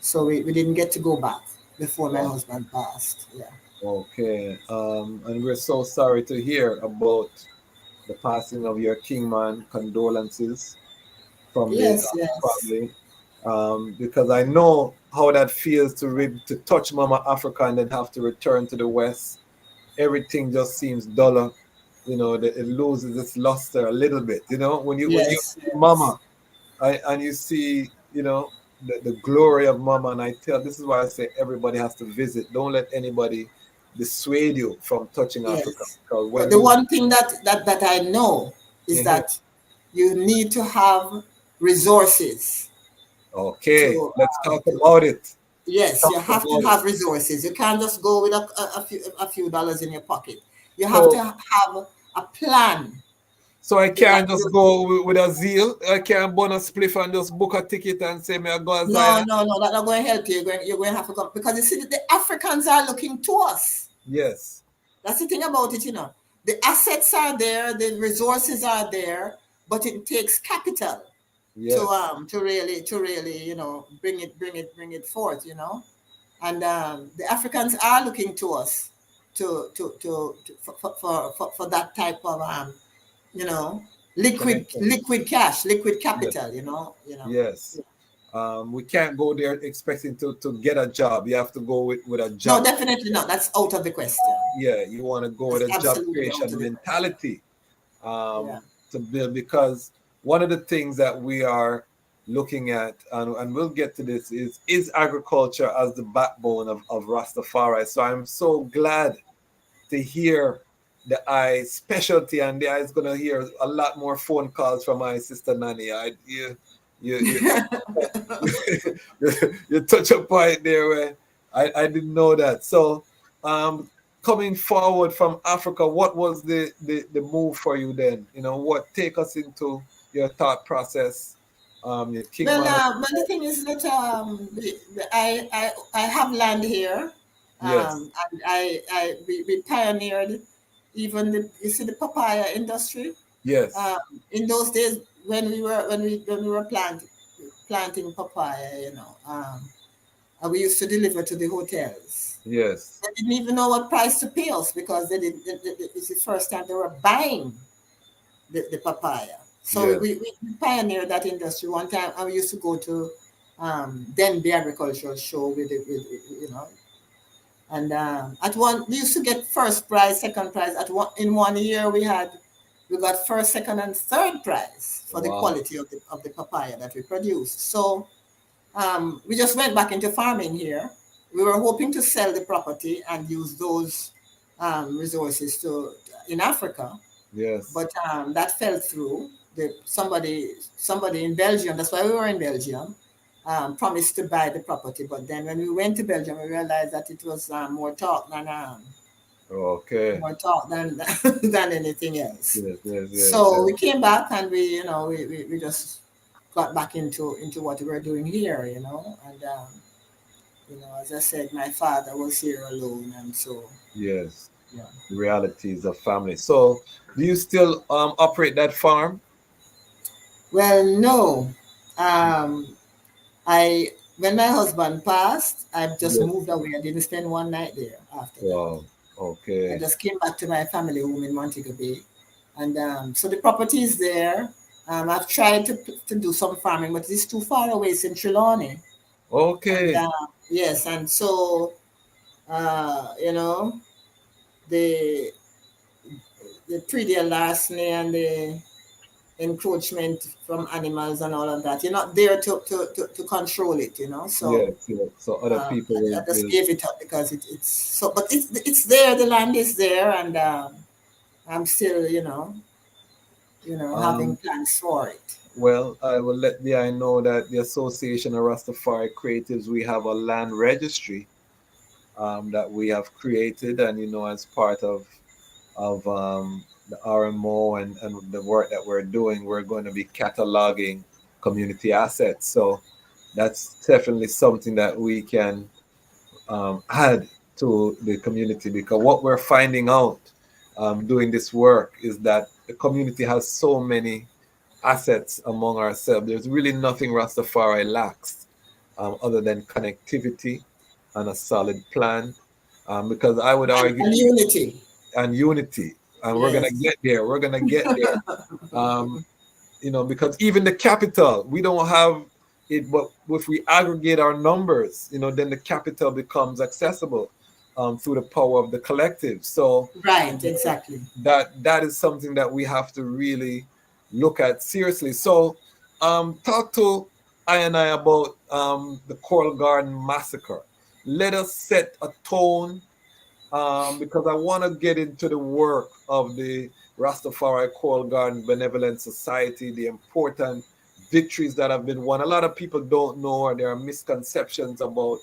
so we didn't get to go back before my husband passed. Yeah. Okay. And we're so sorry to hear about the passing of your kingman. Condolences from the family. Because I know how that feels to touch Mama Africa and then have to return to the West. Everything just seems duller. You know, it loses its luster a little bit. You know, when you see Mama, and you see, you know, the glory of Mama, and this is why I say everybody has to visit. Don't let anybody dissuade you from touching Africa. But the one thing that I know is that you need to have resources. Okay, let's talk about it. Yes, you have to have resources. You can't just go with a few dollars in your pocket. You have to have a plan. So I can't just go with a zeal. I can't burn a spliff and just book a ticket and say, "Me I go as No, that's not going to help you. You're going to have to come because you see, the Africans are looking to us. Yes, that's the thing about it. You know, the assets are there, the resources are there, but it takes capital to really, you know, bring it forth. You know, and the Africans are looking to us for that type of you know, liquid cash, liquid capital, you know. Yes. We can't go there expecting to get a job. You have to go with a job. No, definitely not. That's out of the question. Yeah, you want to go with a job creation mentality to build, because one of the things that we are looking at, and we'll get to this, is agriculture as the backbone of Rastafari. So I'm so glad to hear the eye specialty, and the eye is gonna hear a lot more phone calls from my Sister Nanny. You touch a point there where I didn't know that. So coming forward from Africa, what was the move for you then? What take us into your thought process? Your King Well, Man. but the thing is that I have land here, Yes. and we pioneered even you see the papaya industry. Yes. In those days when we were planting papaya, and we used to deliver to the hotels. Yes. They didn't even know what price to pay us because it's the first time they were buying the papaya. So Yes. we pioneered that industry one time, and we used to go to then the agricultural show and at one we used to get first prize, second prize. In 1 year we got first, second, and third prize for the Wow. quality of the papaya that we produced. So we just went back into farming here. We were hoping to sell the property and use those resources in Africa. Yes. But that fell through. Somebody in Belgium, that's why we were in Belgium, promised to buy the property. But then when we went to Belgium, we realized that it was more talk Okay. than anything else. Yes. So we came back and we just got back into what we were doing here, and as I said, my father was here alone, and so Yes. yeah. The realities of family. So, do you still operate that farm? Well, no. I When my husband passed, I just Yes. moved away. I didn't spend one night there after that. Wow. I Okay. just came back to my family home in Montego Bay, and so the property is there. I've tried to do some farming, but it's too far away. It's in Trelawney, and Okay. yes, and so the predatory larceny and the encroachment from animals and all of that. You're not there to control it, So Yes. So other people I just gave it up because it's so. But it's there. The land is there, and I'm still, having um, plans for it. well, I will let the I know that the Association of Rastafari Creatives, we have a land registry that we have created, and as part of the RMO and the work that we're doing, we're going to be cataloging community assets. So that's definitely something that we can add to the community, because what we're finding out doing this work is that the community has so many assets among ourselves. There's really nothing Rastafari lacks other than connectivity and a solid plan. Because I would argue, And unity. and unity, and we're gonna Yes. get there. We're gonna get there. Because even the capital, we don't have it, but if we aggregate our numbers, then the capital becomes accessible through the power of the collective. So Right. Exactly. that is something that we have to really look at seriously. So talk to I and I about the Coral Garden massacre. Let us set a tone, because I want to get into the work of the Rastafari Coral Garden Benevolent Society, the important victories that have been won. A lot of people don't know, or there are misconceptions about,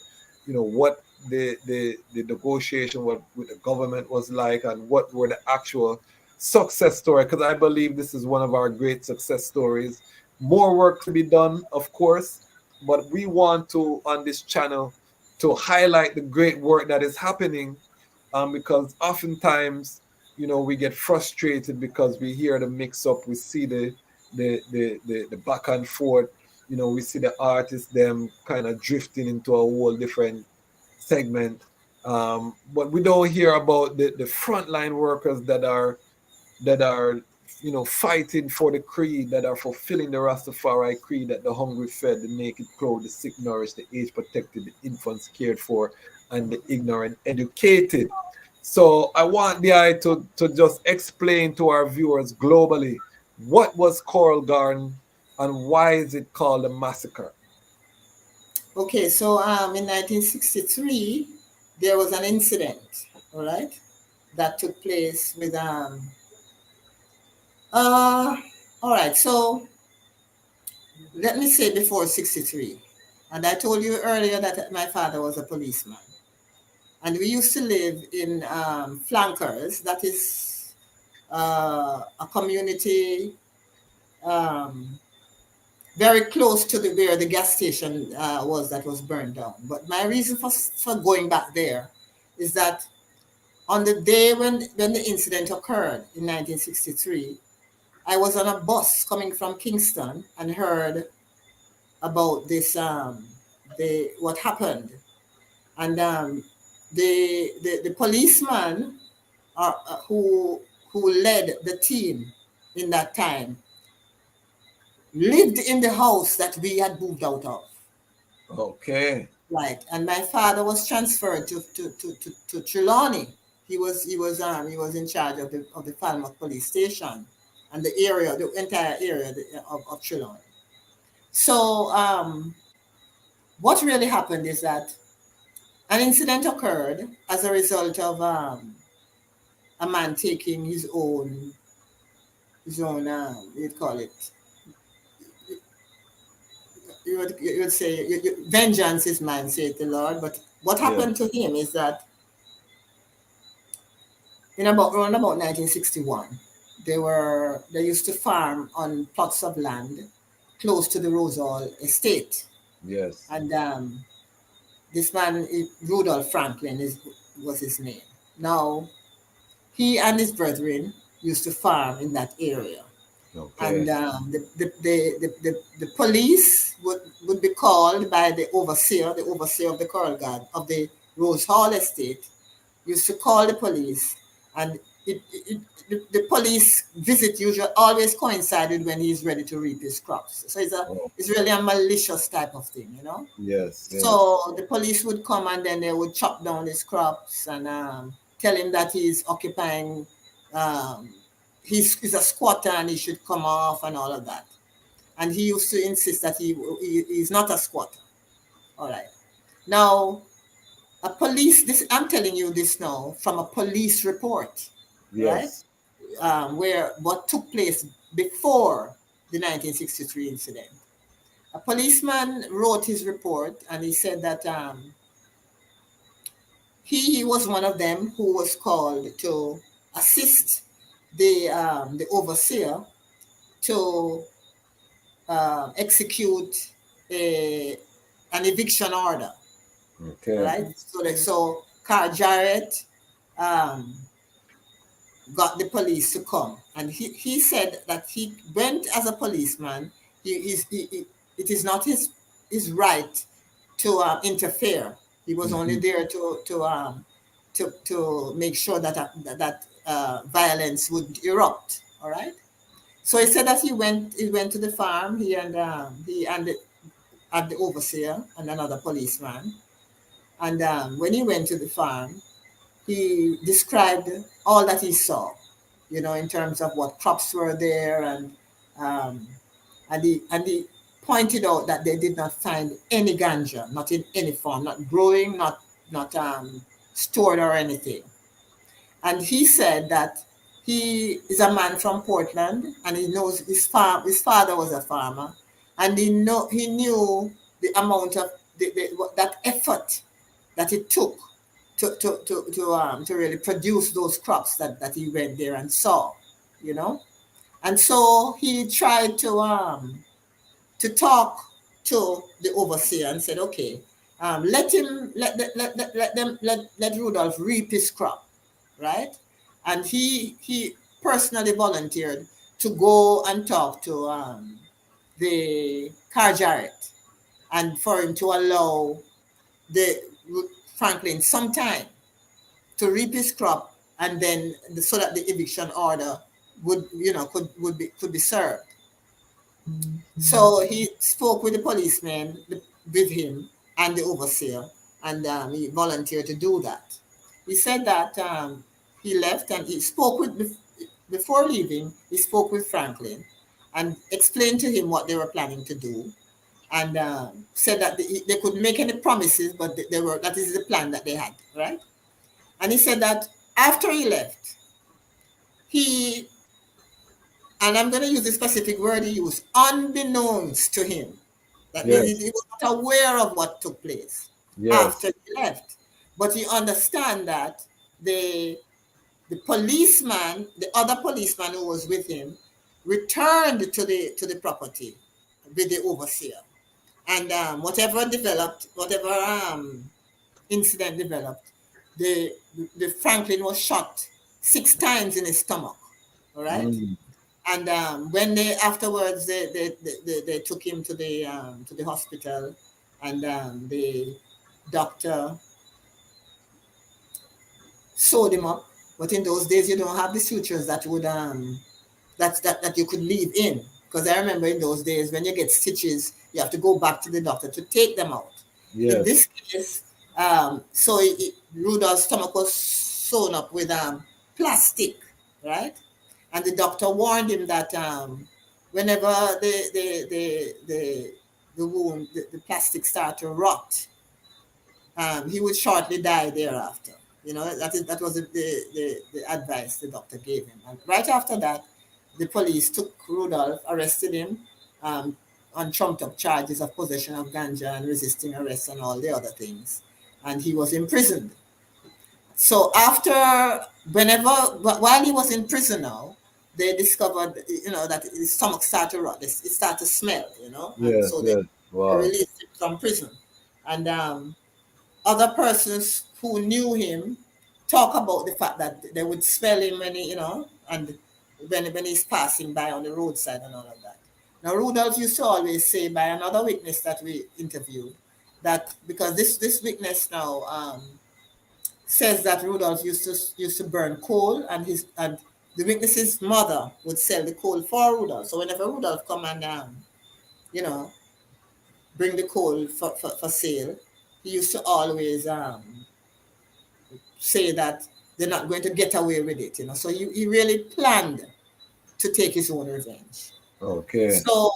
what the negotiation with the government was like, and what were the actual success story. Because I believe this is one of our great success stories. More work to be done, of course, but we want to, on this channel, to highlight the great work that is happening, because oftentimes, we get frustrated because we hear the mix up, we see the back and forth, we see the artists them kind of drifting into a whole different segment, but we don't hear about the frontline workers that are fighting for the creed, that are fulfilling the Rastafari creed, that the hungry fed, the naked clothed, the sick nourished, the aged protected, the infants cared for, and the ignorant educated. So I want the eye to just explain to our viewers globally, what was Coral Garden and why is it called a massacre? Okay. So in 1963, there was an incident. All right. that took place with all right, so let me say before 63. And I told you earlier that my father was a policeman. And we used to live in Flankers, that is a community very close to where the gas station was that was burned down. But my reason for going back there is that on the day when the incident occurred in 1963, I was on a bus coming from Kingston and heard about this, what happened. And the policeman who led the team in that time lived in the house that we had moved out of. Okay. Right, and my father was transferred to Trelawney. He was in charge of the Falmouth police station and the entire area of Trelawney. So what really happened is that an incident occurred as a result of a man taking his own you'd call it, you would say, vengeance is mine, saith the Lord. But what happened to him is that around about 1961, they used to farm on plots of land close to the Rosal estate. Yes. And this man, Rudolph Franklin, was his name. Now, he and his brethren used to farm in that area. Okay. And the police would be called by the overseer of the Coral Guard of the Rose Hall estate, used to call the police, and the police visit usually always coincided when he's ready to reap his crops. So it's really a malicious type of thing, you know? Yes. So the police would come and then they would chop down his crops and tell him that he's occupying, he's a squatter and he should come off and all of that. And he used to insist that he's not a squatter. All right. Now, I'm telling you this now from a police report, yes. Right? Where what took place before the 1963 incident. A policeman wrote his report and he said that he was one of them who was called to assist the overseer to execute an eviction order. Okay. Right. So Carl Jarrett got the police to come, and he said that he went as a policeman. It is not his right to interfere. He was only there to make sure that violence would erupt. All right. So he said that he went to the farm. He and the overseer and another policeman. And when he went to the farm, he described all that he saw, in terms of what crops were there, and he pointed out that they did not find any ganja, not in any form, not growing, not stored or anything. And he said that he is a man from Portland, and he knows his father was a farmer, and he knew the amount of that effort that it took to really produce those crops that he went there and saw, and so he tried to talk to the overseer and said, okay, let Rudolph reap his crop, right? And he personally volunteered to go and talk to the Car Jarrett, and for him to allow the Franklin some time to reap his crop, and then so that the eviction order could be served. So he spoke with the policeman with him and the overseer, and he volunteered to do that. He said that he left, and he spoke before leaving, he spoke with Franklin and explained to him what they were planning to do, and said that they couldn't make any promises, but that is the plan that they had, right? And he said that After he left, he, and I'm going to use the specific word he used, unbeknownst to him. That means Yes. he was not aware of what took place Yes. after he left. But he understand that the policeman, the other policeman who was with him, returned to the property with the overseer. And whatever incident developed, the Franklin was shot 6 times in his stomach. All right. Mm. And when they afterwards they took him to the hospital, and the doctor sewed him up. But in those days, you don't have the sutures that would that you could leave in, because I remember in those days when you get stitches, you have to go back to the doctor to take them out. Yes. In this case, Rudolph's stomach was sewn up with plastic, right? And the doctor warned him that whenever the wound, the plastic started to rot, he would shortly die thereafter. You know, that was the advice the doctor gave him. And right after that, the police took Rudolph, arrested him on trumped up charges of possession of ganja and resisting arrest and all the other things. And he was imprisoned. So while he was in prison now, they discovered, that his stomach started to rot. It started to smell, and Yes. so they Yes. Wow. released him from prison. And other persons who knew him talk about the fact that they would smell him when and when he's passing by on the roadside and all of that. Now, Rudolph used to always say, by another witness that we interviewed, that because this witness now says that Rudolph used to burn coal, and the witness's mother would sell the coal for Rudolph. So whenever Rudolph come and bring the coal for sale, he used to always say that they're not going to get away with it, So he really planned to take his own revenge. Okay. So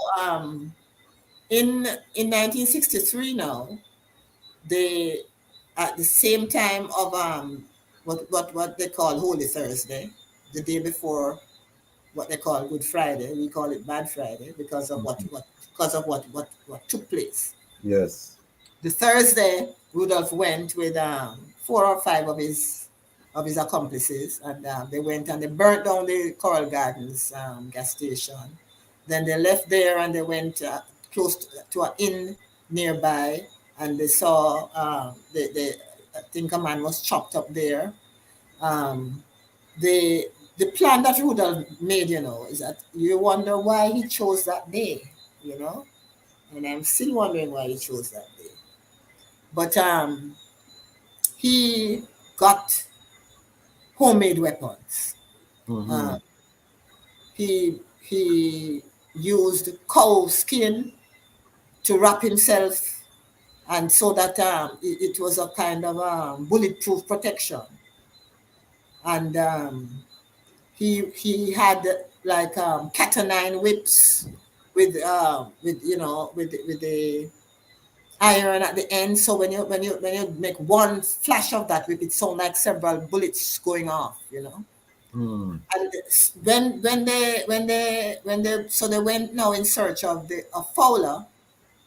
in 1963 now, they at the same time of what they call Holy Thursday, the day before what they call Good Friday, we call it Bad Friday because of what took place. Yes. The Thursday, Rudolph went with 4 or 5 of his accomplices, and they went and they burnt down the Coral Gardens gas station. Then they left there and they went close to an inn nearby, and they saw I think a man was chopped up there. The plan that Rudolph made, is that you wonder why he chose that day, and I'm still wondering why he chose that day. But he got homemade weapons. Mm-hmm. He used cow skin to wrap himself, and so that it was a kind of bulletproof protection. And he had like cat o' nine whips with the iron at the end. So when you make one flash of that whip, it sounds like several bullets going off. Mm. And so they went now in search of Fowler,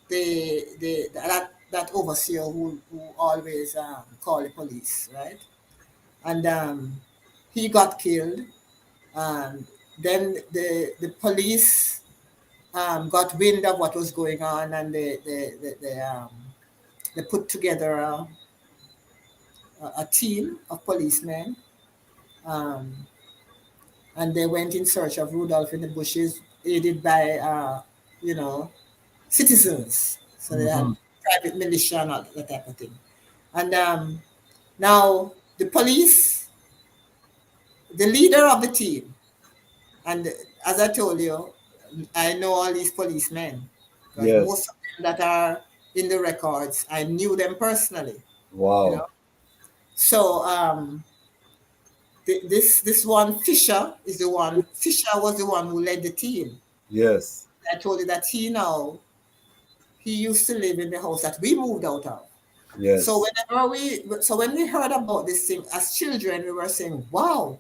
that overseer who always call the police, right? And he got killed. And then the police got wind of what was going on, and they put together a team of policemen, and they went in search of Rudolph in the bushes, aided by citizens. So they had private militia and all that type of thing. And now the police, the leader of the team, and as I told you, I know all these policemen, because Yes. most of them that are in the records, I knew them personally. Wow. So this one Fisher was the one who led the team. Yes. I told you that he used to live in the house that we moved out of. Yes. So when we heard about this thing as children, we were saying, wow,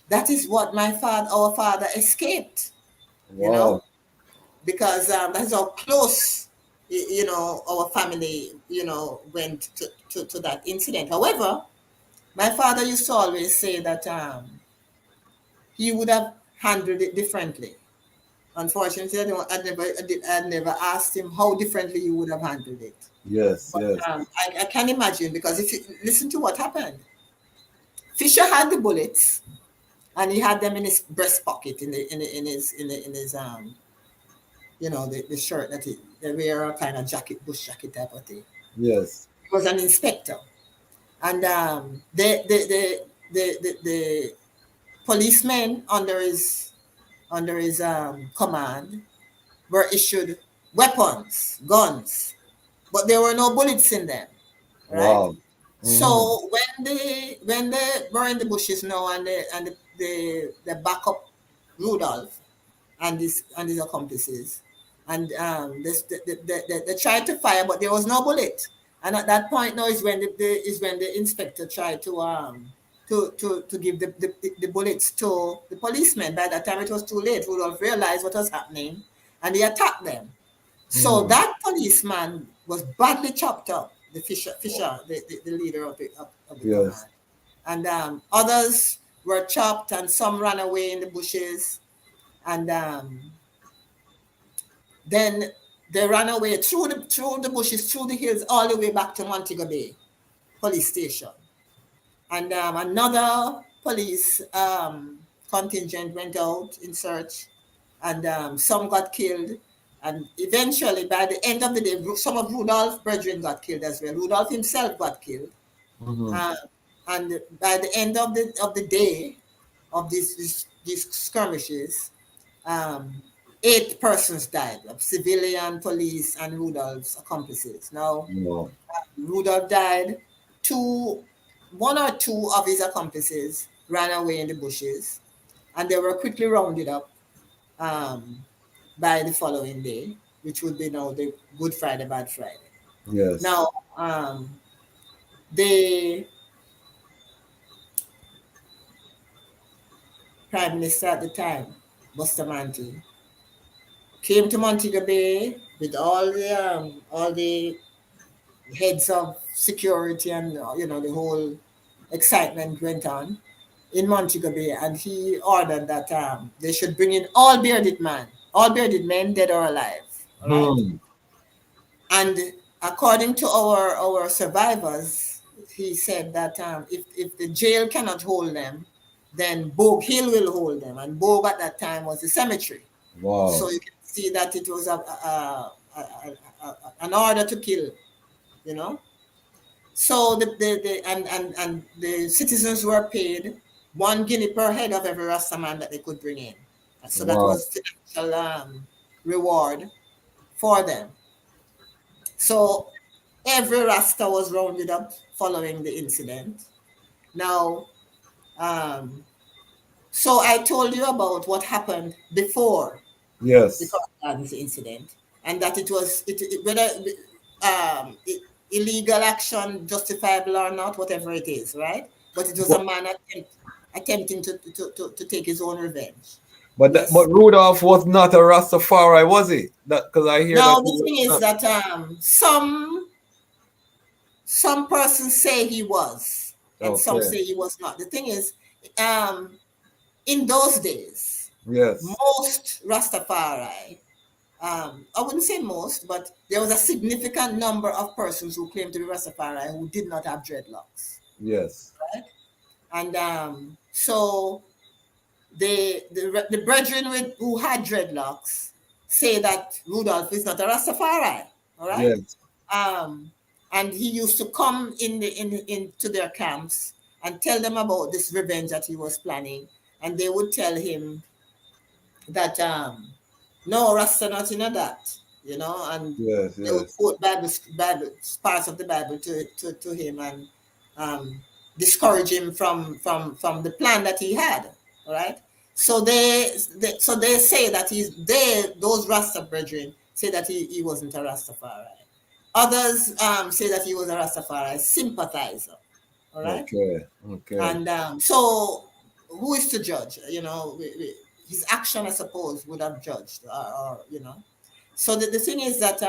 that is what our father escaped, you Wow. know, because that's how close, our family, went to that incident. However, my father used to always say that he would have handled it differently. Unfortunately, I never asked him how differently he would have handled it. Yes, But yes. I can imagine, because if you listen to what happened, Fisher had the bullets and he had them in his breast pocket, in his the shirt that they wear, a kind of jacket, bush jacket type of thing. Yes. He was an inspector, and the policemen under his command were issued weapons, guns, but there were no bullets in them, right? Wow. So when they were in the bushes now, and the backup Rudolph and his accomplices, and they tried to fire, but there was no bullet. And at that point now is when the inspector tried to give the bullets to the policemen. By that time it was too late. Rudolph realized what was happening, and he attacked them. So that policeman was badly chopped up. The Fisher, the leader of the Yes. command, and others were chopped, and some ran away in the bushes, and then they ran away through the bushes, through the hills, all the way back to Montego Bay police station. And another police contingent went out in search, and some got killed. And eventually, by the end of the day, some of Rudolph's brethren got killed as well. Rudolph himself got killed. And by the end of the day of these skirmishes, 8 persons died, civilian, police, and Rudolph's accomplices. Now, Wow. Rudolph died. 1 or 2 of his accomplices ran away in the bushes, and they were quickly rounded up by the following day, which would be now the Good Friday, Bad Friday. Yes. Now, the Prime Minister at the time, Bustamante, came to Montego Bay with all the heads of security, and the whole excitement went on in Montego Bay, and he ordered that they should bring in all bearded men, dead or alive. All right? And according to our survivors, he said that if the jail cannot hold them, then Bogue Hill will hold them, and Bogue at that time was the cemetery. Wow. So you can see that it was an order to kill, So the citizens were paid 1 guinea per head of every Rastaman that they could bring in. So that was financial reward for them. So every Rasta was rounded up following the incident. Now, so I told you about what happened before Yes. the Coast Gardens incident, and that it was whether illegal action, justifiable or not, whatever it is, right? But it was a man attempting to take his own revenge. But Yes. but Rudolph was not a Rastafari, was he? Because I hear Now that. the thing is that some persons say he was, and some say he was not. The thing is, in those days, yes, most Rastafari, I wouldn't say most, but there was a significant number of persons who claimed to be Rastafari who did not have dreadlocks. Yes. Right? And so the brethren who had dreadlocks say that Rudolph is not a Rastafari. All right. Yes. And he used to come into their camps and tell them about this revenge that he was planning, and they would tell him that no, Rasta not in that, and Yes, they would quote Bible parts of the Bible to him, and discourage him from the plan that he had. All right. So they say that those Rasta brethren say that he wasn't a Rastafari. Others say that he was a Rastafari sympathizer. All right. Okay. Okay. And so, who is to judge? You know, his action, I suppose, would have judged, or you know. So the thing is that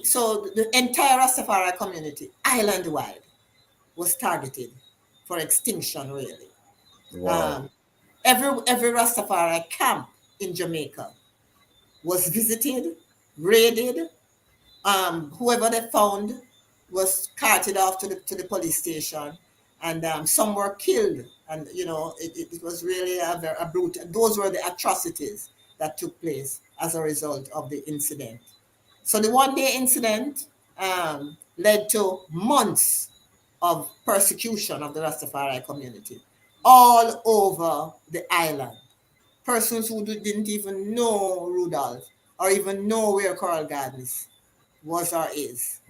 so the entire Rastafari community, island wide, was targeted for extinction. Really, Wow. every Rastafari camp in Jamaica was visited, raided. Whoever they found was carted off to the police station, and some were killed. And you know, it was really a brute. Those were the atrocities that took place as a result of the incident. So the one-day incident led to months of persecution of the Rastafari community all over the island. Persons who didn't even know Rudolph or even know where Coral Gardens was or is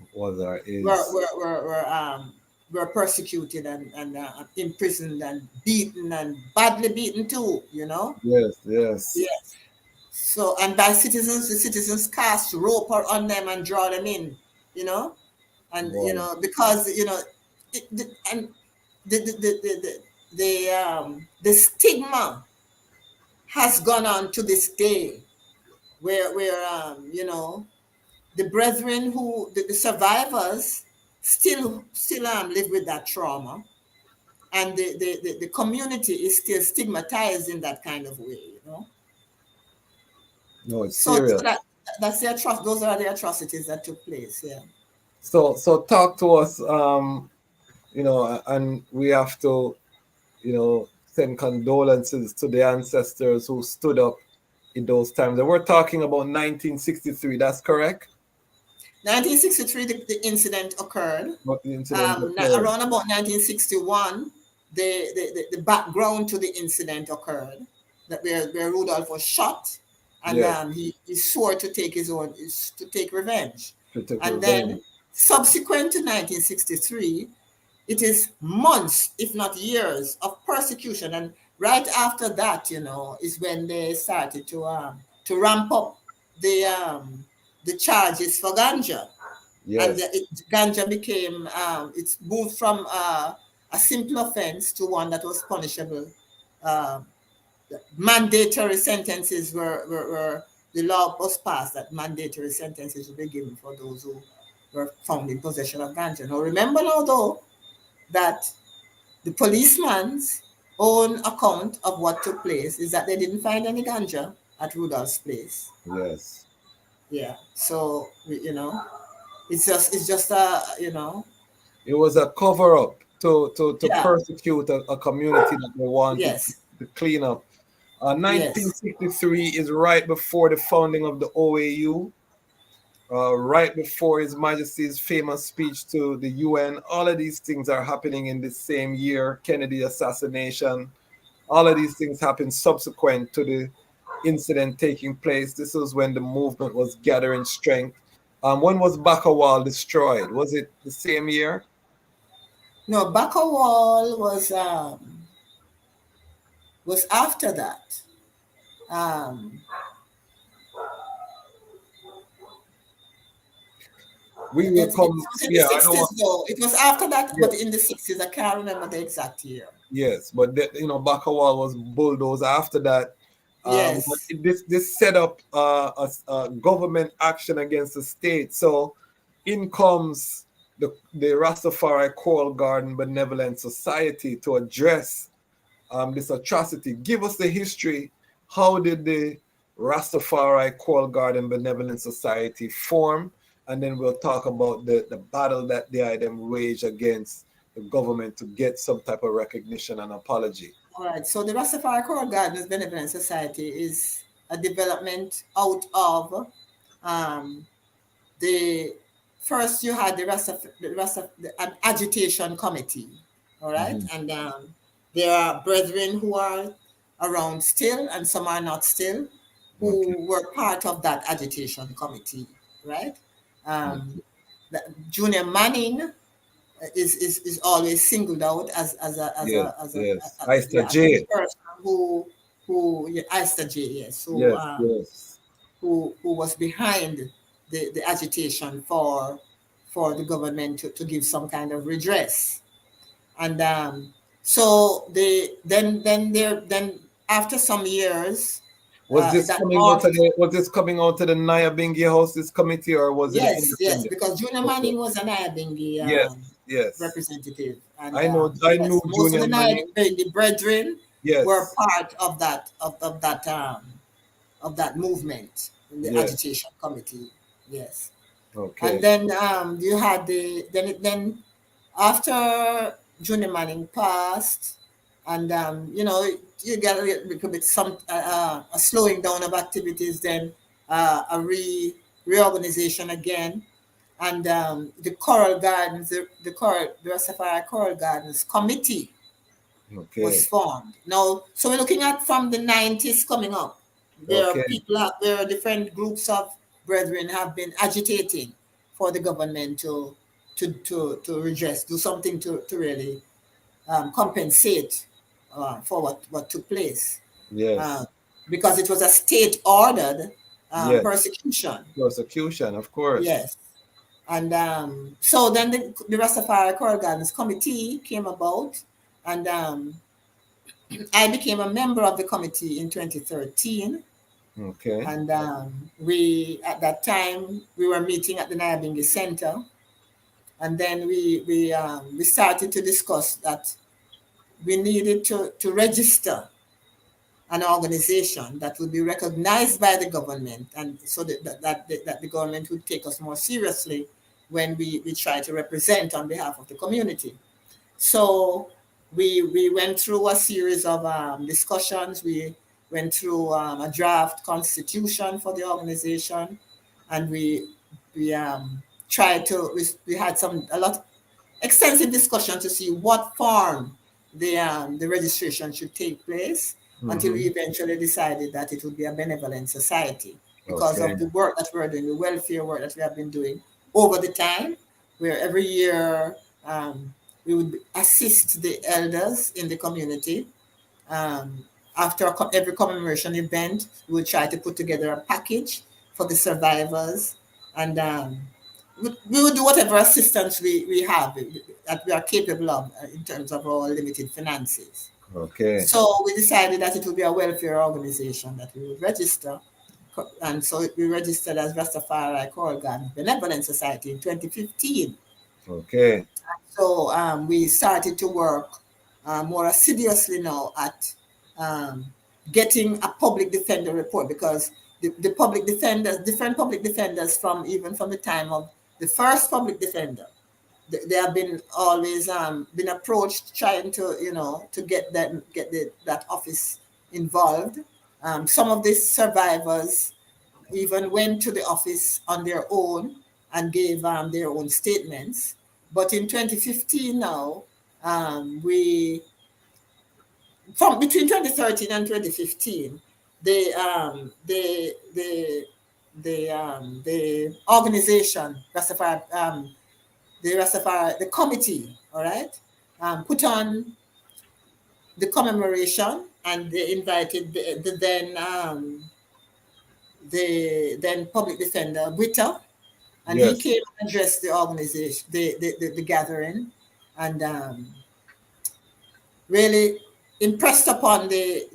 were persecuted and imprisoned and beaten, and badly beaten too, you know. Yes. So, and by citizens, the citizens cast rope on them and draw them in, you know. And Wow. you know, because you know and the stigma has gone on to this day, where you know, the brethren who the survivors still live with that trauma, and the community is still stigmatized in that kind of way, you know. No, it's So serious. that's the those are the atrocities that took place. Yeah. So talk to us, you know, and we have to, you know, send condolences to the ancestors who stood up in those times. And we're talking about 1963, that's correct? 1963, the incident occurred. What the incident occurred? Around about 1961, the background to the incident occurred, that where Rudolph was shot, and Yes. he swore to take revenge. And then subsequent to 1963, it is months, if not years, of persecution. And right after that, you know, is when they started to ramp up the charges for ganja. Yes. And ganja became it's moved from a simple offense to one that was punishable. Mandatory sentences were the law was passed that mandatory sentences would be given for those who were found in possession of ganja. Now remember now though that the policeman's own account of what took place is that they didn't find any ganja at Rudolph's place. Yes. Yeah. So you know, it's just you know. It was a cover up to Yeah. persecute a community that they wanted Yes. to clean up. Yes. 1963 is right before the founding of the OAU, right before His Majesty's famous speech to the UN. All of these things are happening in the same year. Kennedy assassination. All of these things happened subsequent to the incident taking place. This was when the movement was gathering strength. When was Bakawal destroyed? Was it the same year? No, Bakawal was after that. We will come. It was in the 60s, though. It was after that, yes. But in the 60s. I can't remember the exact year. Yes, but you know, Bakawal was bulldozed after that. Yes. This set up a government action against the state. So in comes the Rastafari Coral Garden Benevolent Society to address this atrocity. Give us the history. How did the Rastafari Coral Garden Benevolent Society form? And then we'll talk about the battle that they had them wage against the government to get some type of recognition and apology. All right. So the Rastafari Coral Gardens Benevolent Society is a development out of the first you had an agitation committee. All right. Mm-hmm. And there are brethren who are around still, and some are not still, who were part of that agitation committee. Right. Junior Manning is always singled out as a Sister J. person who Sister J, yes, who was behind the agitation for the government to give some kind of redress. And so then after some years, Was this that coming out morphed. to the Nyabingi House, this committee, or was it Yes, independent? because Junior Okay. Manning was a Nyabingi Yes. representative. And I knew most of Junior the Manning. Nyabingi brethren Yes. were part of that movement in the Yes. agitation committee. Yes. Okay. And then you had then after Junior Manning passed, and you get a little bit a slowing down of activities, then a reorganization again, and the Coral Gardens, the Rastafari Coral Gardens Committee was formed. Now, so we're looking at from the 90s coming up, where where different groups of brethren have been agitating for the government to redress, do something to really compensate for what took place. Yes. Because it was a state-ordered Yes. persecution. Persecution, of course. Yes. And so then the Rastafari Coral Gardens Committee came about, and I became a member of the committee in 2013. Okay. And we, at that time, we were meeting at the Nyabingi Center. And then we started to discuss that we needed to register an organization that would be recognized by the government, and so that the government would take us more seriously when we try to represent on behalf of the community. So we went through a series of discussions. We went through a draft constitution for the organization, and we tried to, we had a lot extensive discussion to see what form the registration should take place, until we eventually decided that it would be a benevolent society because of the work that we're doing, the welfare work that we have been doing over the time, where every year we would assist the elders in the community. After every commemoration event, we would try to put together a package for the survivors, and we would do whatever assistance we have that we are capable of in terms of our limited finances. Okay. So we decided that it would be a welfare organization that we would register. And so we registered as Rastafari Coral Garden Benevolent Society in 2015. Okay. So we started to work more assiduously now at getting a public defender report, because the public defenders, different public defenders from the time of the first public defender, they have been always been approached trying to get that office involved. Some of these survivors even went to the office on their own and gave their own statements. But in 2015 now, from between 2013 and 2015, the organization Rastafari, the committee, all right, put on the commemoration, and they invited the then public defender Witter, and he came and addressed the organization, the gathering, and really impressed upon the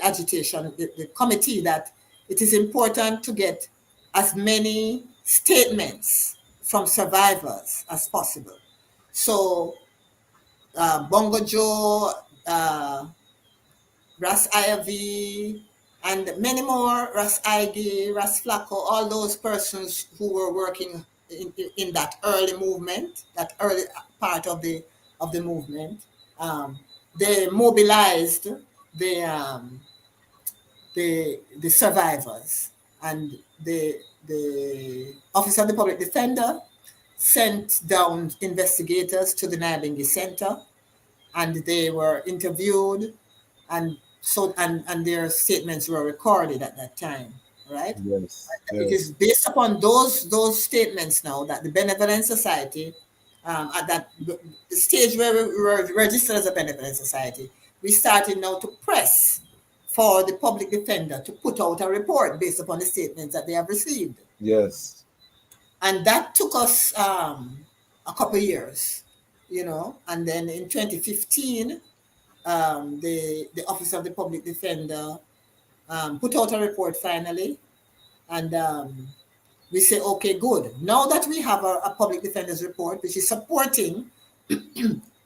agitation, the committee, that it is important to get as many statements from survivors as possible. So Bongo Joe, Ras Ivy, and many more, Ras Ige, Ras Flacco, all those persons who were working in that early movement, that early part of the movement, they mobilized the survivors, and the Office of the Public Defender sent down investigators to the Nyabingi Center, and they were interviewed, and their statements were recorded at that time, right? Yes. It is based upon those statements now that the Benevolent Society, at that the stage where we were registered as a Benevolent Society, we started now to press for the public defender to put out a report based upon the statements that they have received. Yes. And that took us a couple years, and then in 2015, the Office of the Public Defender put out a report finally, and we say, okay, good. Now that we have a public defender's report, which is supporting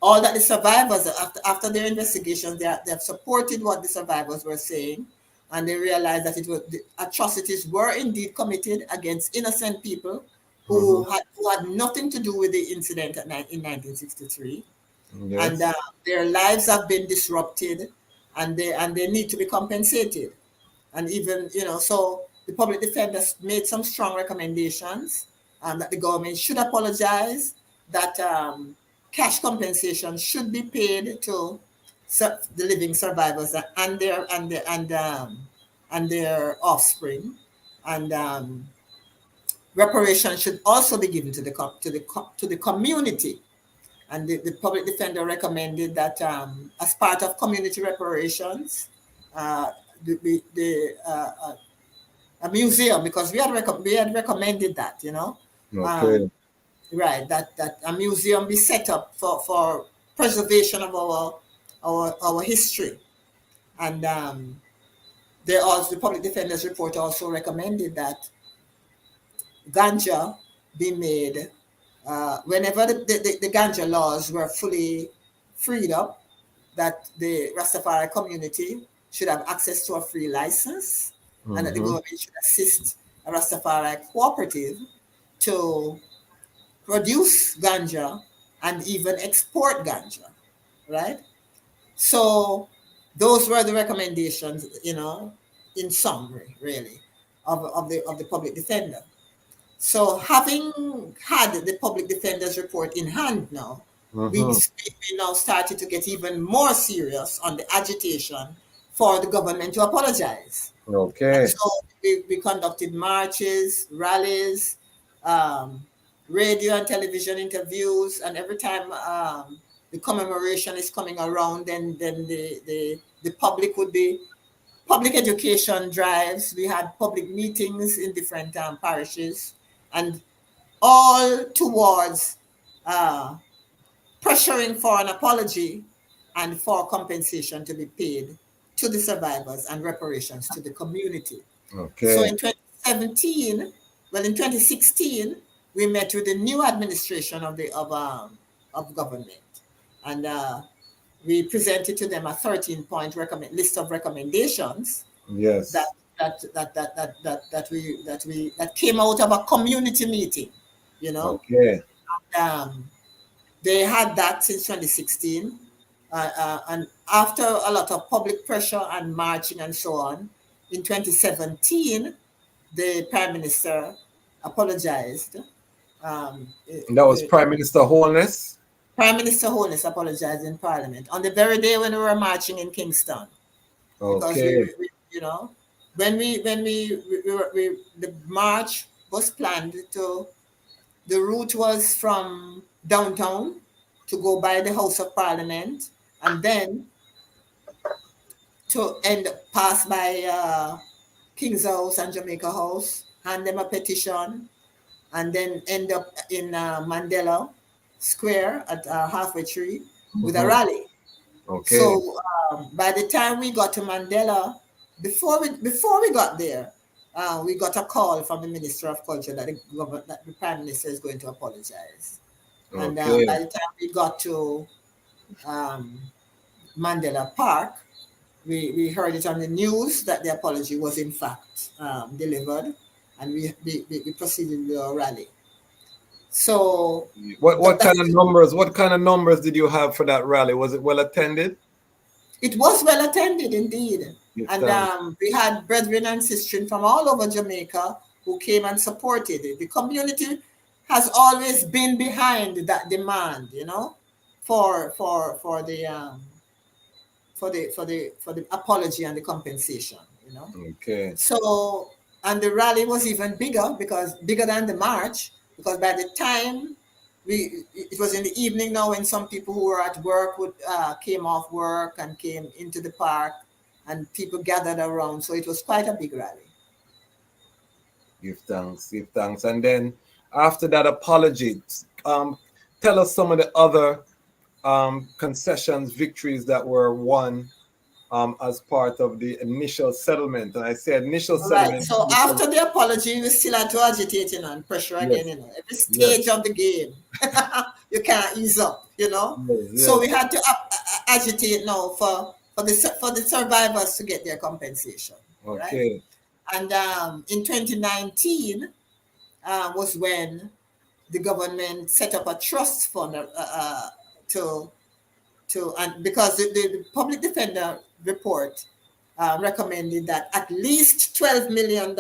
all that the survivors, after their investigations, they have supported what the survivors were saying, and they realized that the atrocities were indeed committed against innocent people who had nothing to do with the incident in 1963, and Yes. their lives have been disrupted, and they need to be compensated. And even, so the public defenders made some strong recommendations that the government should apologize, that cash compensation should be paid to the living survivors and their offspring, and reparations should also be given to the community. And the public defender recommended that as part of community reparations, a museum, because we had recommended that, Okay. right, that a museum be set up for preservation of our history. And the public defender's report also recommended that ganja be made whenever the ganja laws were fully freed up, that the Rastafari community should have access to a free license, and that the government should assist a Rastafari cooperative to produce ganja and even export ganja, right? So those were the recommendations, in summary, really, of the public defender. So having had the public defender's report in hand now, we now started to get even more serious on the agitation for the government to apologize. Okay. And so we conducted marches, rallies, radio and television interviews, and every time the commemoration is coming around, then the public would be public education drives. We had public meetings in different parishes, and all towards pressuring for an apology and for compensation to be paid to the survivors and reparations to the community. Okay. So in 2016, we met with the new administration of government, and we presented to them a 13-point list of recommendations. Yes. That came out of a community meeting, Okay. And, they had that since 2016, and after a lot of public pressure and marching and so on, in 2017, the Prime Minister apologized. That was Prime Minister Holness? Prime Minister Holness apologized in Parliament on the very day when we were marching in Kingston. Okay. Because the march was planned the route was from downtown to go by the House of Parliament, and then to pass by King's House and Jamaica House, hand them a petition, and then end up in Mandela Square at Halfway Tree with a rally. Okay. So by the time we got to Mandela, before we got there, we got a call from the Minister of Culture that the Prime Minister is going to apologize. Okay. And by the time we got to Mandela Park, we heard it on the news that the apology was in fact delivered, and we proceeded with our rally. So what kind of numbers did you have for that rally? Was it well attended? It was well attended indeed. And we had brethren and sisters from all over Jamaica who came and supported it. The community has always been behind that demand, for the apology and the compensation, Okay. So, and the rally was even bigger than the march, because by the time it was in the evening now, when some people who were at work came off work and came into the park, and people gathered around. So it was quite a big rally. Give thanks, give thanks. And then after that apology, tell us some of the other concessions, victories that were won as part of the initial settlement. And I say initial All right. settlement So because, after the apology, we still had to agitate, and pressure again, yes, every yes, stage of the game. You can't ease up, yes, So yes. we had to agitate now for the survivors to get their compensation, right? Okay. And in 2019 was when the government set up a trust fund to and because the public defender report recommended that at least $12 million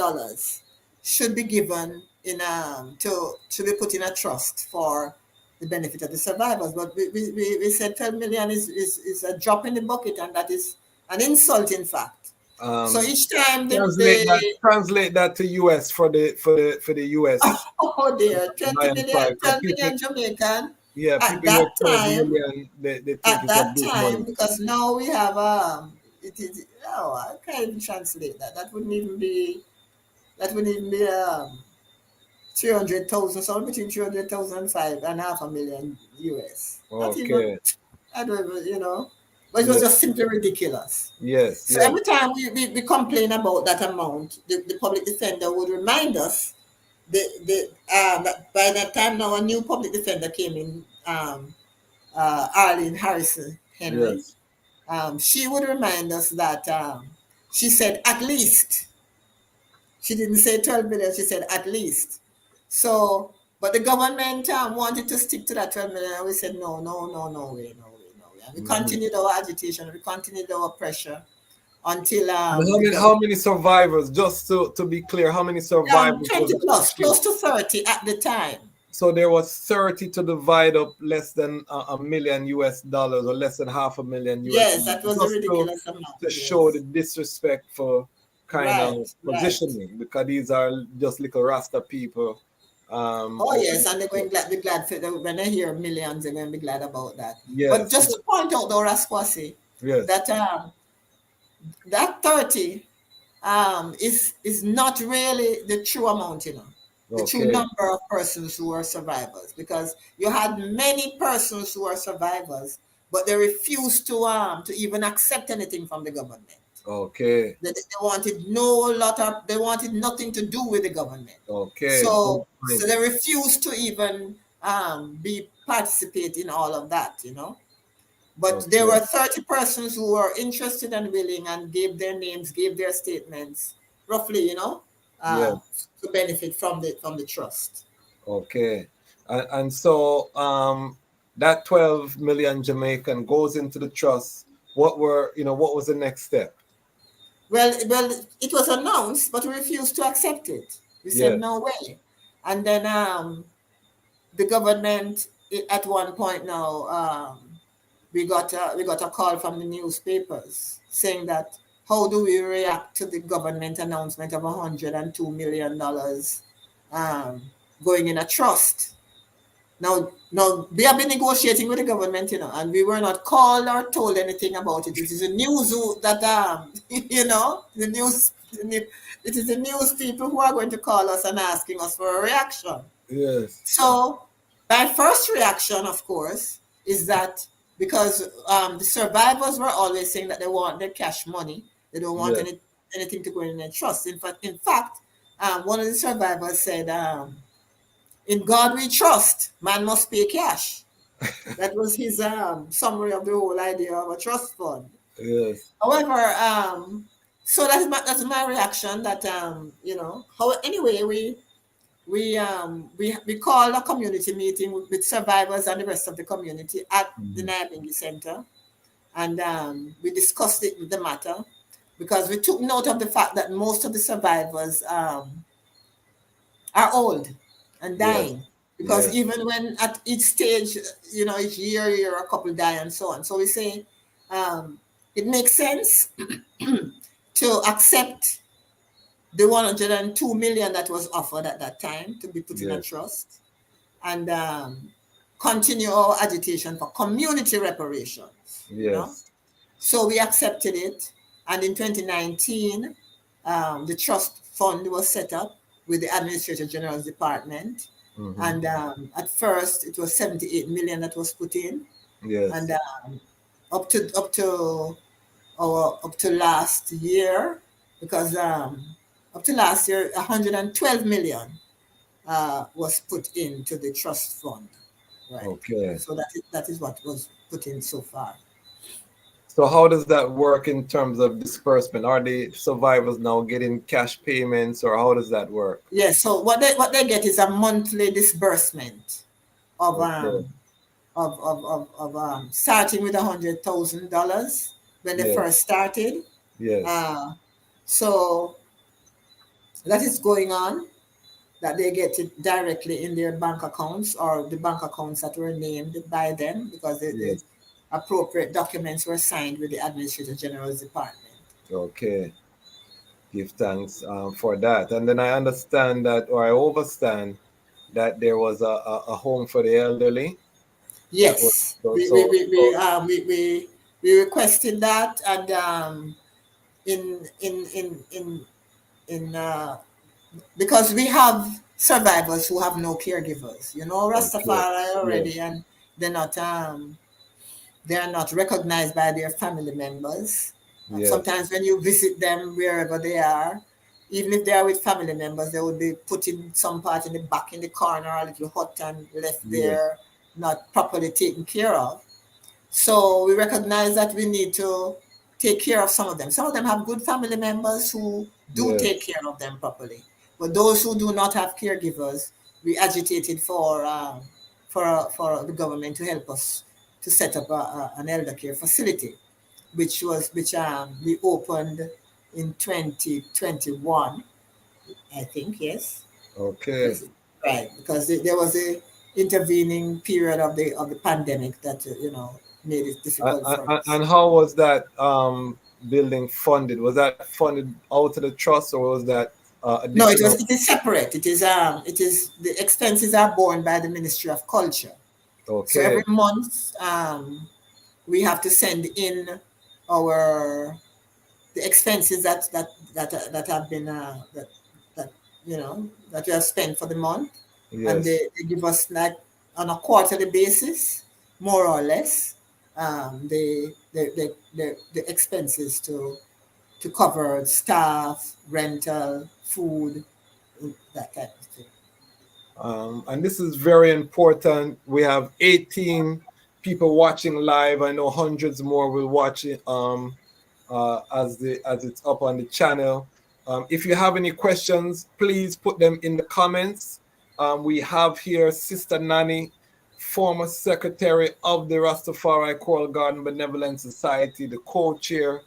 should be given to be put in a trust for the benefit of the survivors. But we said 12 million is a drop in the bucket, and that is an insult, in fact. So each time Translate that to US for the US. oh dear, 20 Lion million, five. 12 million Jamaican Yeah, at people hear that 12 time. million, they think it's a big money. Because now we have it is, oh, I can't even translate that. That wouldn't even be 300,000, somewhere between 300,000 and 5.5 million US. Not even, Okay. I don't even. But it was Yes, just simply ridiculous. yes, So yes. every time we complain about that amount, the public defender would remind us that by that time now a new public defender came in, Arlene Harrison Henry. Yes. She would remind us that she said at least. She didn't say 12 million, she said at least. So, but the government wanted to stick to that 12 million, and we said no, no, no, no way, no way, no way. And we continued our agitation, we continued our pressure until How many survivors? Just to be clear, how many survivors 20 was plus, it? close to 30 at the time. So there was 30 to divide up less than $1 million US, or less than $500,000 US. Yes, that was a ridiculous amount. To show the disrespectful kind of positioning, right. because these are just little Rasta people. Oh yes, and they're going to be glad for when they hear millions, they're going to be glad about that. Yes, but just to point out, though, Rasquasi, yes, that 30 is not really the true amount, the true number of persons who are survivors, because you had many persons who are survivors, but they refused to even accept anything from the government. Okay. They wanted they wanted nothing to do with the government. Okay. So they refused to even participate in all of that, But there were 30 persons who were interested and willing and gave their names, gave their statements, roughly, to benefit from the trust. Okay. And so that 12 million Jamaican goes into the trust. What was the next step? Well, it was announced, but we refused to accept it. We said no way. And then the government at one point now, we got a call from the newspapers saying that how do we react to the government announcement of $102 million going in a trust. Now we have been negotiating with the government, and we were not called or told anything about it. It is the news that the news. It is the news people who are going to call us and asking us for a reaction. Yes. So my first reaction, of course, is that because the survivors were always saying that they want their cash money, they don't want anything to go in their trust. In fact, one of the survivors said, "In God we trust, man must pay cash." That was his summary of the whole idea of a trust fund. Yes. However, so that's my reaction. That anyway, we called a community meeting with survivors and the rest of the community at the Nyabingi Center, and we discussed the matter, because we took note of the fact that most of the survivors are old and dying, because even when at each stage, each year a couple die and so on. So we say it makes sense to accept the 102 million that was offered at that time to be put in a trust, and continue our agitation for community reparations. So we accepted it, and in 2019, the trust fund was set up, with the Administrator General's Department. And at first it was 78 million that was put in. Yes. And up to last year, because up to last year 112 million was put into the trust fund. Right. Okay. So that is what was put in so far. So how does that work in terms of disbursement? Are the survivors now getting cash payments, or how does that work? Yes. So what they get is a monthly disbursement of Okay. Starting with $100,000 when they Yes. first started. Yes. So that is going on, that they get it directly in their bank accounts, or the bank accounts that were named by them, because the Yes. appropriate documents were signed with the Administrator General's Department. Okay. Give thanks for that. And then I understand that, or I overstand that there was a home for the elderly. Yes, we requested that, and in because we have survivors who have no caregivers. You know, Okay. Rastafari Yes. already, and they're not recognized by their family members. Yes. Sometimes when you visit them wherever they are, even if they are with family members, they would be put in some part in the back in the corner, a little hut, and left there, not properly taken care of. So we recognize that we need to take care of some of them. Some of them have good family members who do take care of them properly. But those who do not have caregivers, we agitated for the government to help us to set up an elder care facility, which we opened in 2021, I think. Yes. Okay. Right, because there was a intervening period of the pandemic that made it difficult for us. And how was that building funded? Was that funded out of the trust, or was that No, additional? it is separate. It is the expenses are borne by the Ministry of Culture. Okay. So every month we have to send in the expenses that have been that we have spent for the month. Yes. And they give us, like, on a quarterly basis, more or less, the expenses to cover staff, rental, food, that kind of thing. And this is very important. We have 18 people watching live. I know hundreds more will watch it as it's up on the channel. If you have any questions, please put them in the comments. We have here Sister Nanny, former secretary of the Rastafari Coral Garden Benevolent Society, the co-chair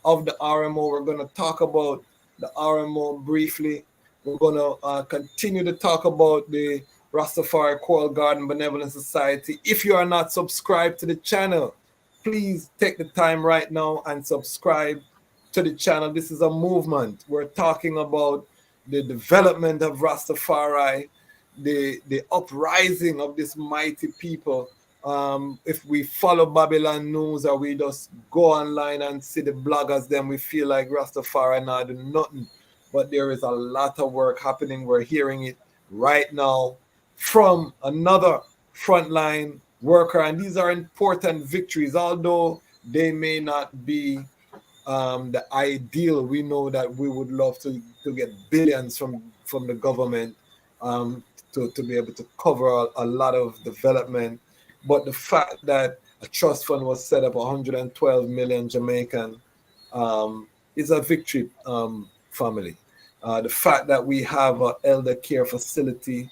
of the RMO. We're going to talk about the RMO briefly. We're going to continue to talk about the Rastafari Coral Garden Benevolent Society. If you are not subscribed to the channel, please take the time right now and subscribe to the channel. This is a movement. We're talking about the development of Rastafari, the uprising of this mighty people. If we follow Babylon News, or we just go online and see the bloggers, then we feel like Rastafari not doing nothing. But there is a lot of work happening. We're hearing it right now from another frontline worker, and these are important victories, although they may not be the ideal. We know that we would love to get billions from the government to be able to cover a lot of development. But the fact that a trust fund was set up, 112 million Jamaican, is a victory, family. The fact that we have an elder care facility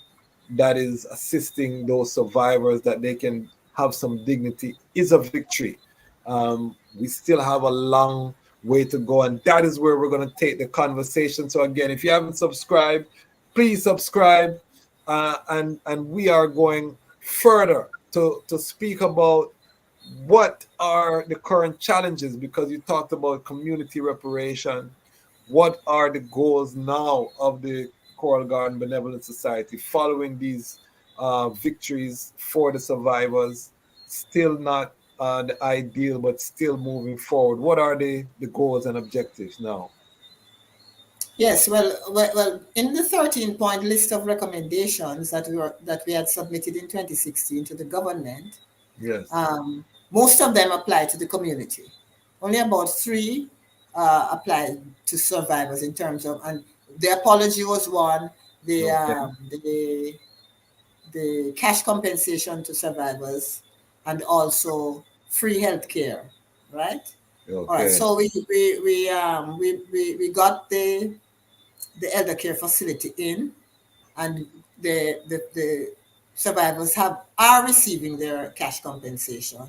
that is assisting those survivors, that they can have some dignity, is a victory. We still have a long way to go, and that is where we're going to take the conversation. So again, if you haven't subscribed, please subscribe, and we are going further to speak about what are the current challenges, because you talked about community reparation. What are the goals now of the Coral Garden Benevolent Society following these victories for the survivors? Still not the ideal, but still moving forward. What are the goals and objectives now? Yes, well, in the 13-point list of recommendations that we had submitted in 2016 to the government, Yes. most of them apply to the community. Only about 3 apply to survivors in terms of, and the apology was one, the cash compensation to survivors, and also free healthcare, right? All right. Okay. So we got the elder care facility in, and the survivors are receiving their cash compensation,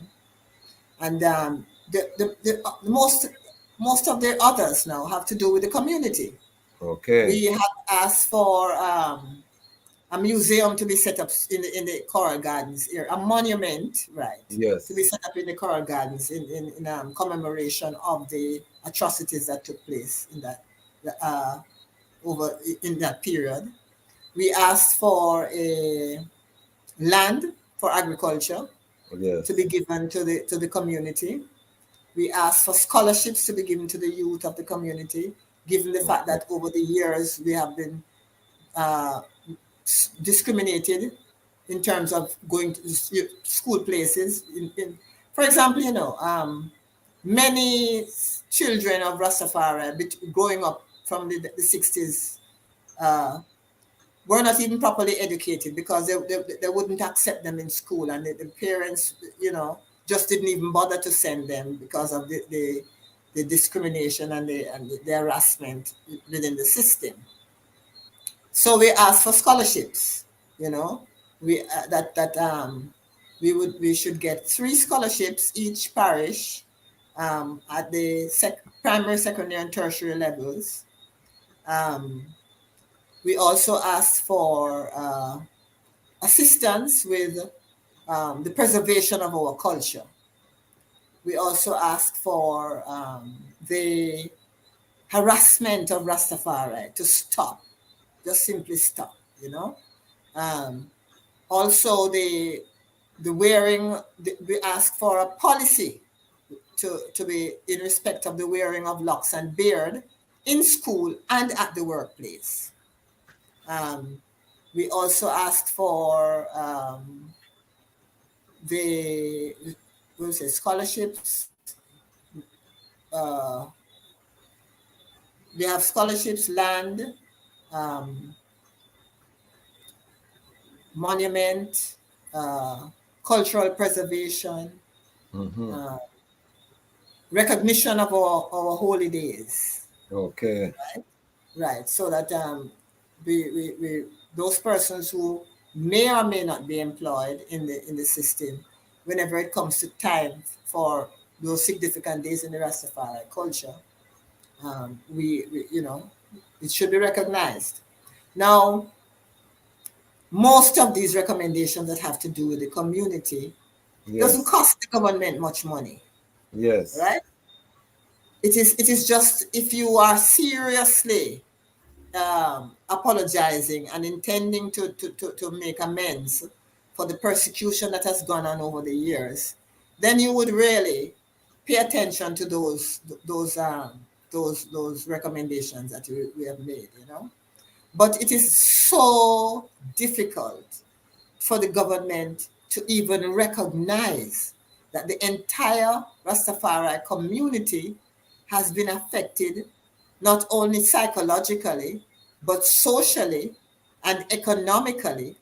and the most of their others now have to do with the community. Okay. We have asked for a museum to be set up in the Coral Gardens here, a monument, right? Yes. To be set up in the Coral Gardens in commemoration of the atrocities that took place in that over in that period. We asked for a land for agriculture Yes. to be given to the community. We asked for scholarships to be given to the youth of the community, given the fact that over the years we have been discriminated in terms of going to school places. For example, many children of Rastafari growing up from the 60s were not even properly educated because they wouldn't accept them in school, and the parents, just didn't even bother to send them because of the discrimination and the harassment within the system. So we asked for scholarships. We we should get 3 scholarships each parish at the primary, secondary, and tertiary levels. We also asked for assistance with the preservation of our culture. We also asked for the harassment of Rastafari to stop, just simply stop, also the wearing, we asked for a policy to be in respect of the wearing of locks and beard in school and at the workplace. We also asked for the scholarships. We have scholarships, land, monument, cultural preservation, recognition of our holy days. Okay. Right. So that we those persons who may or may not be employed in the system, whenever it comes to time for those significant days in the Rastafari culture, we it should be recognized. Now, most of these recommendations that have to do with the community doesn't cost the government much money. Yes. Right? It is just if you are seriously apologizing and intending to make amends for the persecution that has gone on over the years, then you would really pay attention to those recommendations that we have made, But it is so difficult for the government to even recognize that the entire Rastafari community has been affected, not only psychologically, but socially and economically,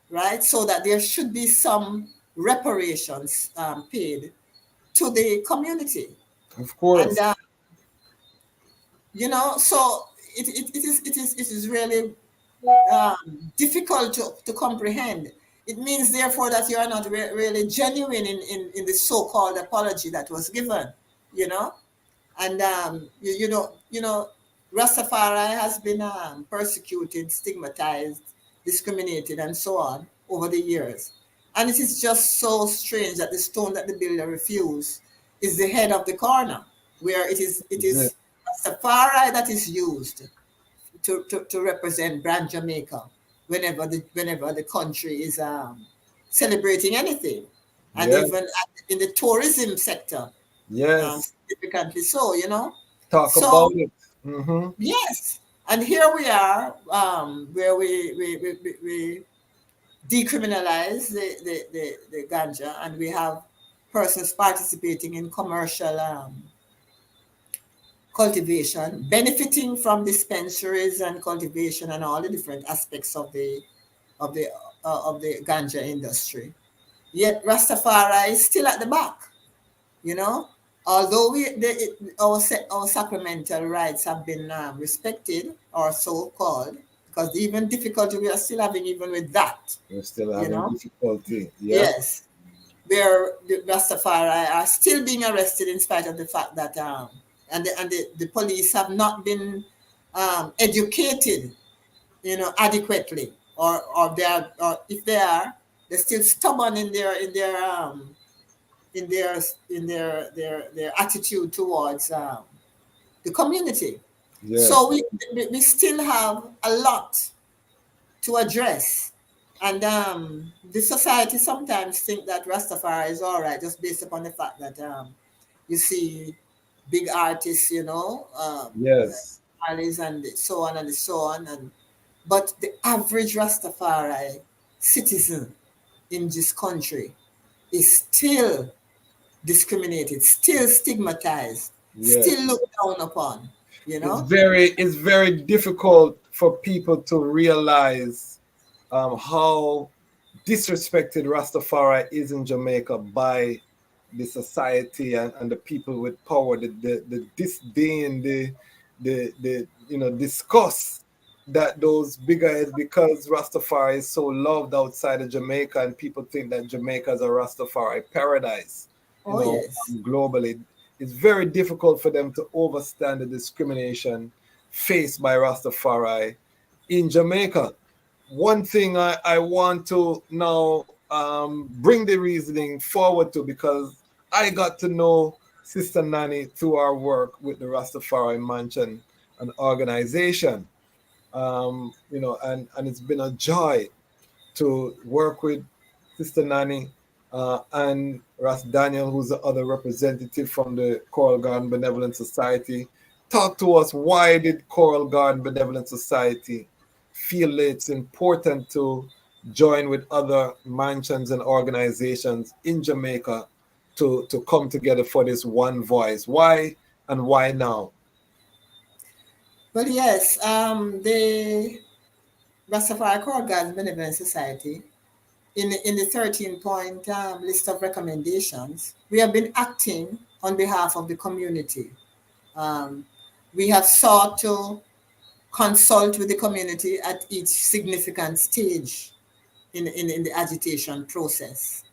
right? So that there should be some reparations paid to the community. Of course. And, so it is really difficult to comprehend. It means, therefore, that you are not really genuine in the so-called apology that was given, And Rastafari has been persecuted, stigmatized, discriminated, and so on over the years. And it is just so strange that the stone that the builder refused is the head of the corner, where it is Rastafari that is used to represent Brand Jamaica whenever the country is celebrating anything, and even in the tourism sector. Yes. Significantly so, Talk about it. Yes. And here we are, where we decriminalize the ganja, and we have persons participating in commercial cultivation, benefiting from dispensaries and cultivation and all the different aspects of the of the ganja industry. Yet Rastafari is still at the back, you know. Although our sacramental rights have been respected, or so called, because even difficulty we are still having even with that. We're still having difficulty. Yeah. Yes, where the Rastafari are still being arrested in spite of the fact that and the police have not been educated, you know, adequately, or they are, or if they are, they're still stubborn in their attitude towards the community. Yes. So we still have a lot to address, and the society sometimes think that Rastafari is all right just based upon the fact that you see big artists, you know, yes, and so on and so on, but the average Rastafari citizen in this country is still discriminated, still stigmatized, yes, still looked down upon, you know. It's very difficult for people to realize how disrespected Rastafari is in Jamaica by the society and the people with power, the disdain, the you know, disgust that those bigger heads, because Rastafari is so loved outside of Jamaica, and people think that Jamaica is a Rastafari paradise, you know, yes. globally. It's very difficult for them to understand the discrimination faced by Rastafari in Jamaica. One thing I want to now bring the reasoning forward to, because I got to know Sister Nanny through our work with the Rastafari Mansion and organization. You know, and it's been a joy to work with Sister Nanny and Ras Daniel, who's the other representative from the Coral Garden Benevolent Society. Talk to us, why did Coral Garden Benevolent Society feel it's important to join with other mansions and organizations in Jamaica to come together for this one voice? Why, and why now? Well, yes, the Rastafari Coral Garden Benevolent Society, in the 13-point list of recommendations, we have been acting on behalf of the community. We have sought to consult with the community at each significant stage in the agitation process.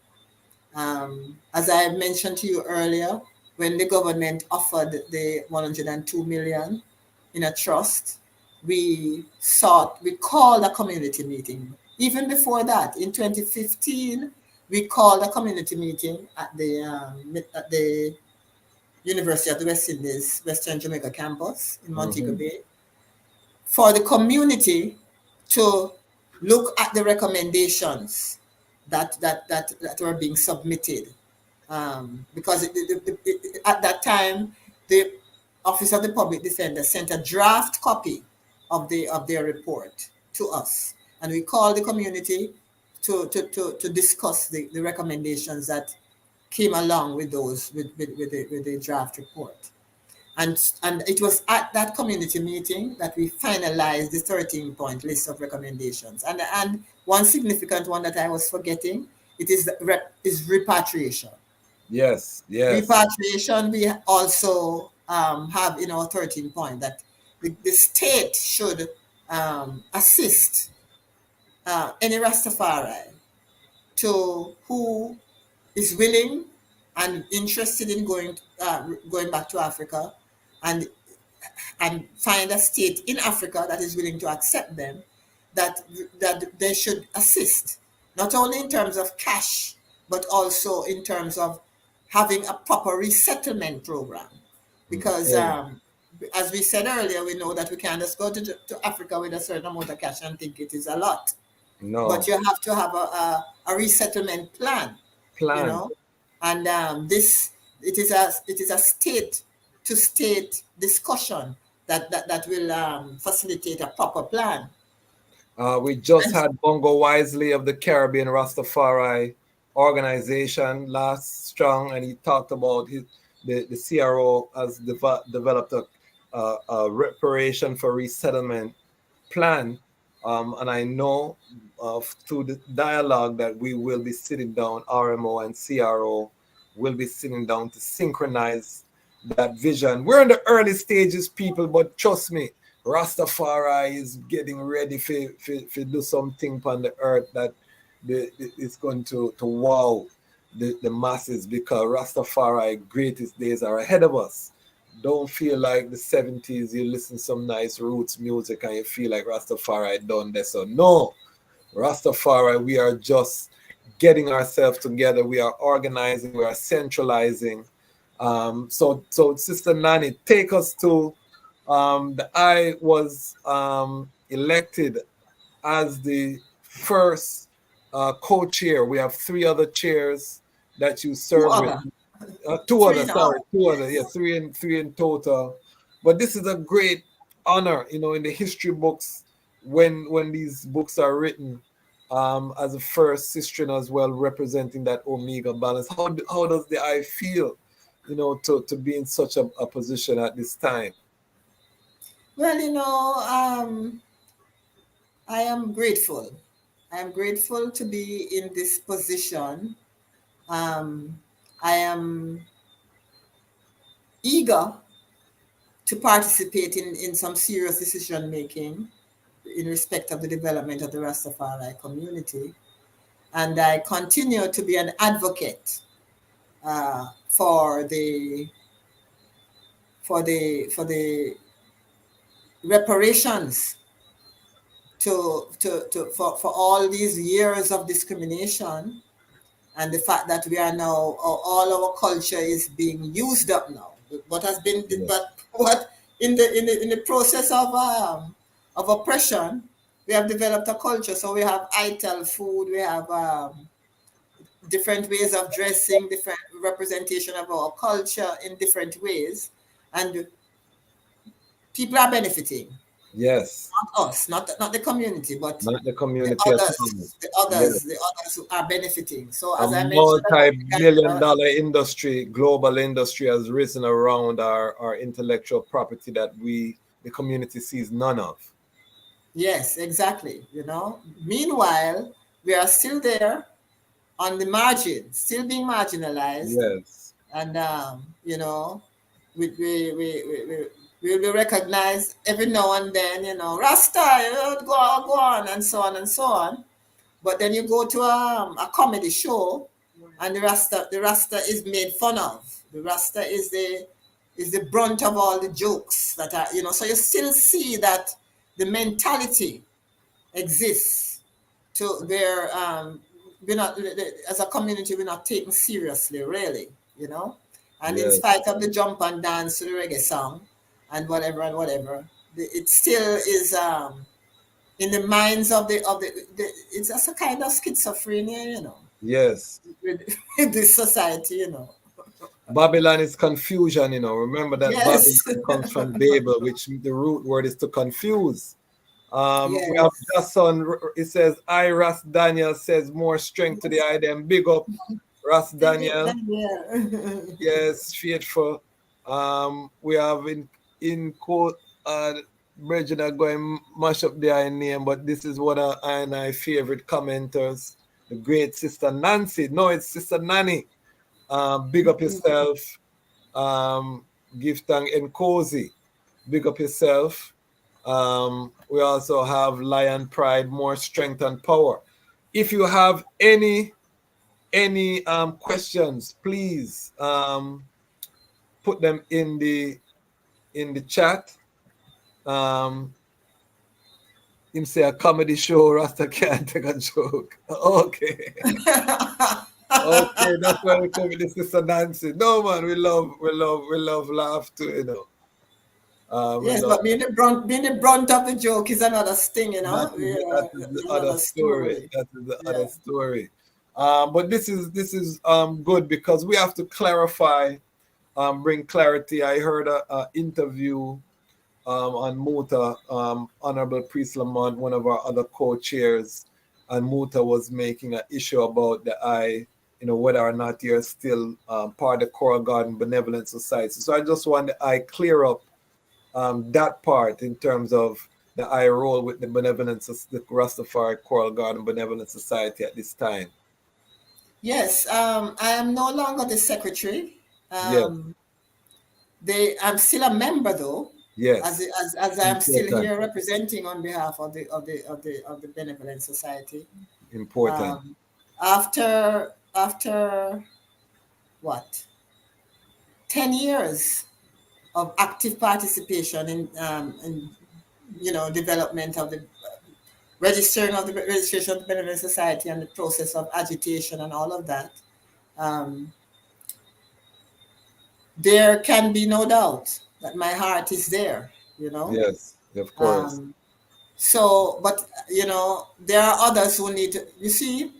As I mentioned to you earlier, when the government offered the 102 million in a trust, we called a community meeting. Even before that, in 2015, we called a community meeting at the University of the West Indies, Western Jamaica campus in Montego Bay, for the community to look at the recommendations that were being submitted. Because at that time, the Office of the Public Defender sent a draft copy of their report to us, and we called the community to discuss the recommendations that came along with the draft report. And it was at that community meeting that we finalized the 13-point list of recommendations. And one significant one that I was forgetting, it is repatriation. Yes, yes. Repatriation, we also have in our 13 point that the state should assist any Rastafari who is willing and interested in going back to Africa, and find a state in Africa that is willing to accept them, that they should assist, not only in terms of cash, but also in terms of having a proper resettlement program. Because as we said earlier, we know that we can't just go to Africa with a certain amount of cash and think it is a lot. No. But you have to have a resettlement plan. You know, and it is a state to state discussion that will facilitate a proper plan. We just had Bongo Wisely of the Caribbean Rastafari organization last strong, and he talked about the CRO has developed a reparation for resettlement plan. And I know through the dialogue that we will be sitting down, RMO and CRO will be sitting down to synchronize that vision. We're in the early stages, people, but trust me, Rastafari is getting ready to do something on the earth that is going to wow the masses, because Rastafari greatest days are ahead of us. Don't feel like the 70s, you listen some nice roots music and you feel like Rastafari done this. So no, Rastafari, we are just getting ourselves together. We are organizing, we are centralizing. So Sister Nanny, take us to I was elected as the first co-chair. We have 3 other chairs that you serve with. Two others, yeah, three in total. But this is a great honor, in the history books when these books are written, as a first sister as well, representing that Omega balance. How does the I feel, to be in such a position at this time? Well, I am grateful. I am grateful to be in this position. I am eager to participate in some serious decision making in respect of the development of the Rastafari community. And I continue to be an advocate for the reparations for all these years of discrimination, and the fact that we are now, all our culture is being used up now. What has been, but what in the process of oppression, we have developed a culture. So we have ital food, we have different ways of dressing, different representation of our culture in different ways, and people are benefiting. Yes. Not us, not the community, but not the community. The others who are benefiting. So as I mentioned, multi-billion-dollar industry, global industry has risen around our intellectual property that the community sees none of. Yes, exactly. Meanwhile, we are still there on the margin, still being marginalized. Yes. And we will be recognized every now and then, Rasta, go on, and so on and so on. But then you go to a comedy show, and the Rasta is made fun of. The Rasta is the brunt of all the jokes that are, so you still see that the mentality exists to where we're not, as a community, we're not taken seriously, really, And in spite of the jump and dance to the reggae song and whatever, it still is in the minds of the it's just a kind of schizophrenia, Yes. with this society, Babylon is confusion, Remember that Babylon comes from Babel, which the root word is to confuse. We have Jason, it says, I, Ras Daniel, says more strength to the item. Big up, Ras Daniel. Yes, faithful. We have in quote, Bridget are going mash up their name, but this is one of my favorite commenters, the great Sister Nancy. No, it's Sister Nanny. Big up yourself. Give thank and cozy. Big up yourself. We also have Lion Pride, more strength and power. If you have any questions, please put them in the chat. Him say a comedy show, Rasta can't take a joke. Okay. Okay, that's why we come with the Sister Nancy. No man, we love laugh too, yes, but being the brunt of the joke is another thing, That is the other story. That is the other story. But this is good because we have to clarify, bring clarity. I heard a interview on Muta, Honorable Priest Lamont, one of our other co-chairs, and Muta was making an issue about the eye, whether or not you're still part of the Coral Garden Benevolent Society. So I just want the eye clear up that part in terms of the eye role with the the Rastafari Coral Garden Benevolent Society at this time. Yes, I am no longer the secretary. Yes. I'm still a member though. Yes. As I'm still here representing on behalf of the Benevolent Society. Important. After what? 10 years of active participation in development of the registration of the Benevolent Society and the process of agitation and all of that. There can be no doubt that my heart is there, Yes, of course. So, but, there are others who need to, you see,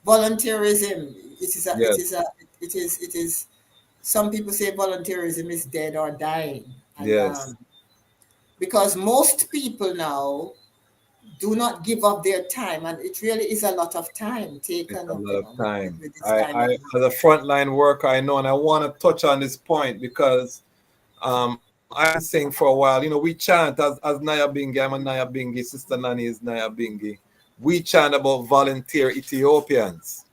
volunteerism, it is, some people say volunteerism is dead or dying. And, yes. Because most people now do not give up their time, and it really is a lot of time taken. It's a lot of time. I as a frontline worker, I know, and I want to touch on this point because I've been saying for a while, we chant as Naya Bingi, I'm a Naya Bingi, Sister Nanny is Naya Bingi. We chant about volunteer Ethiopians,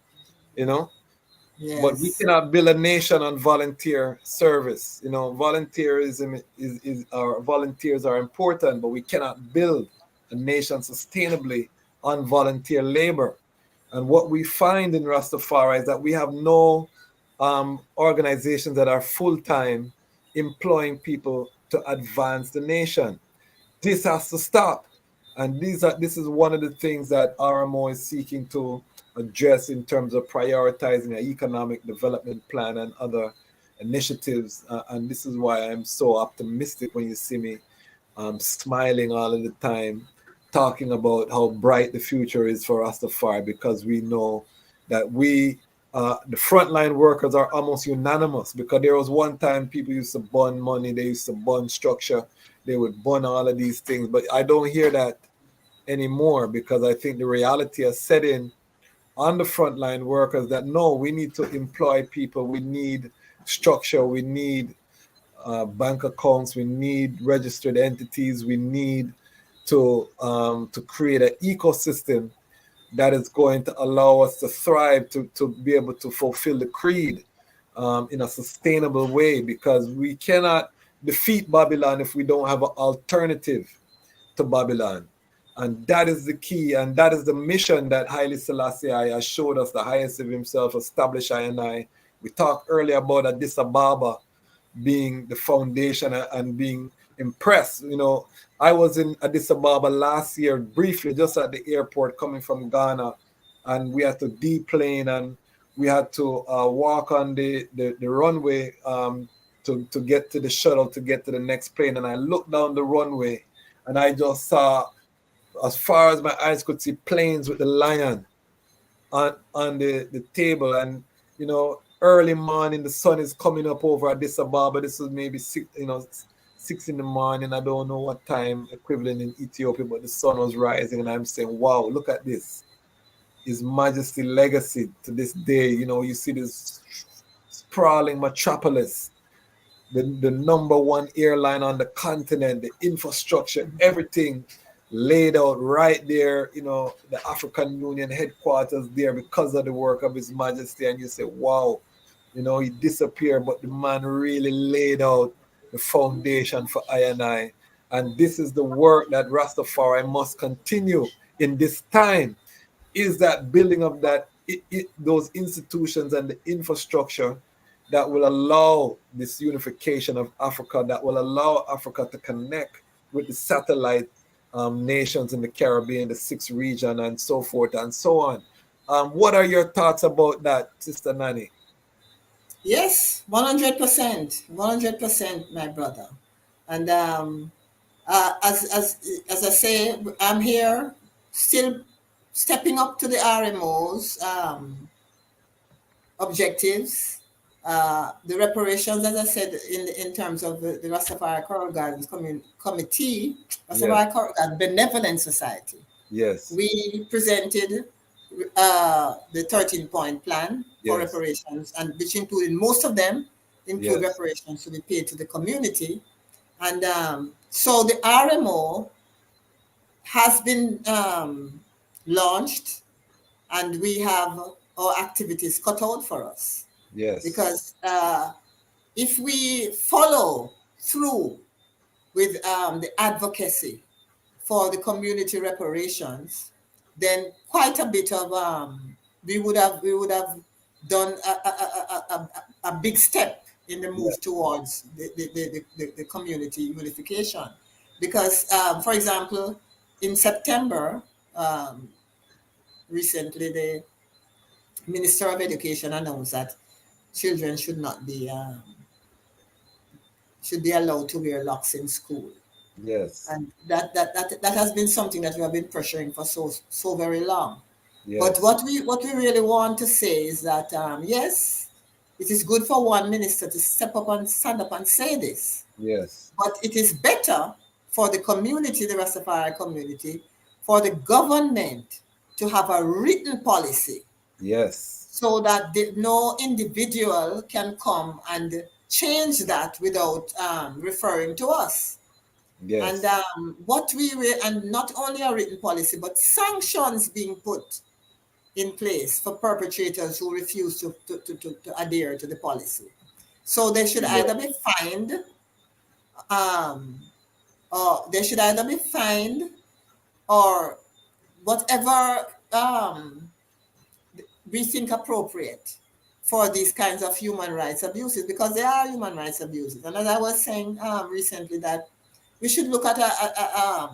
Yes. But we cannot build a nation on volunteer service. Volunteerism volunteers are important, but we cannot build a nation sustainably on volunteer labor. And what we find in Rastafari is that we have no organizations that are full-time employing people to advance the nation. This has to stop. And this is one of the things that RMO is seeking to address in terms of prioritizing an economic development plan and other initiatives. And this is why I'm so optimistic when you see me smiling all of the time, talking about how bright the future is for Rastafari, because we know that the frontline workers are almost unanimous, because there was one time people used to burn money, they used to burn structure, they would burn all of these things. But I don't hear that anymore, because I think the reality has set in on the frontline workers that no, we need to employ people, we need structure, we need bank accounts, we need registered entities, we need to create an ecosystem that is going to allow us to thrive, to be able to fulfill the creed in a sustainable way, because we cannot defeat Babylon if we don't have an alternative to Babylon. And that is the key, and that is the mission that Haile Selassie has showed us, the highest of himself, established I. We talked earlier about Addis Ababa being the foundation and being impressed. I was in Addis Ababa last year, briefly, just at the airport coming from Ghana, and we had to deplane and we had to walk on the runway to get to the shuttle, to get to the next plane. And I looked down the runway and I just saw, as far as my eyes could see, planes with the lion on the table. And, early morning, the sun is coming up over Addis Ababa. This was maybe 6 in the morning. I don't know what time equivalent in Ethiopia, but the sun was rising. And I'm saying, wow, look at this. His Majesty legacy to this day. You see this sprawling metropolis, the number one airline on the continent, the infrastructure, everything laid out right there, the African Union headquarters there because of the work of His Majesty. And you say, wow, he disappeared, but the man really laid out the foundation for I. And this is the work that Rastafari must continue in this time, is that building of those institutions and the infrastructure that will allow this unification of Africa, that will allow Africa to connect with the satellite nations in the Caribbean, the 6th region, and so forth and so on. What are your thoughts about that, Sister Nanny? Yes, 100%, my brother. And as I say, I'm here still stepping up to the RMO's objectives the reparations, as I said, in terms of the Rastafari Coral Gardens Committee, Rastafari Coral Garden Benevolent Society. Yes. We presented the 13-point plan for reparations, and which included most of them include reparations to be paid to the community. And so the RMO has been launched, and we have our activities cut out for us. Yes. Because if we follow through with the advocacy for the community reparations, then quite a bit of we would have done a big step in the move towards the community unification. Because, for example, in September, recently the Minister of Education announced that children should not be should be allowed to wear locks in school. Yes. And that has been something that we have been pressuring for so very long. Yes. But what we really want to say is that yes, it is good for one minister to step up and stand up and say this. Yes. But it is better for the community, the Rastafari community, for the government to have a written policy. Yes. So that no individual can come and change that without referring to us. Yes. And and not only a written policy, but sanctions being put in place for perpetrators who refuse to adhere to the policy. So they should either be fined, or they should either be fined, or whatever we think appropriate for these kinds of human rights abuses, because they are human rights abuses. And as I was saying recently, that we should look at a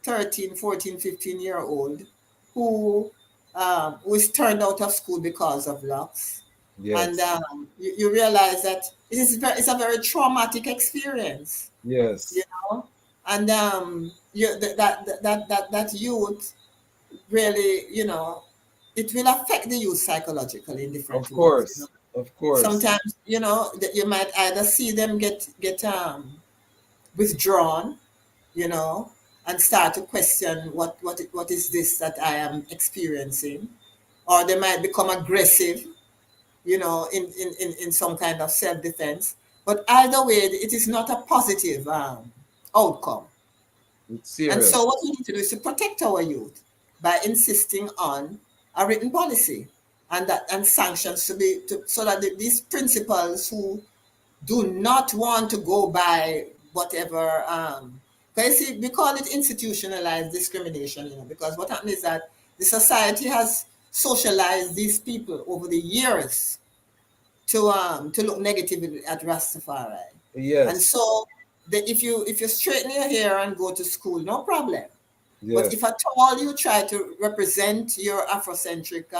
13, 14, 15-year-old who was turned out of school because of locks. Yes. And you realize that it's a very traumatic experience. Yes. You know, and that youth really, you know, it will affect the youth psychologically in different ways. Of course. You know? Of course. Sometimes, you know, that you might either see them get withdrawn, you know, and start to question what is this that I am experiencing, or they might become aggressive, you know, in some kind of self-defense. But either way, it is not a positive outcome. It's serious. And so what we need to do is to protect our youth by insisting on a written policy and sanctions so that these principals who do not want to go by whatever, because you see, we call it institutionalized discrimination, you know, because what happens is that the society has socialized these people over the years to look negatively at Rastafari. Yes. And so if you straighten your hair and go to school, no problem. Yes. But if at all you try to represent your Afrocentric,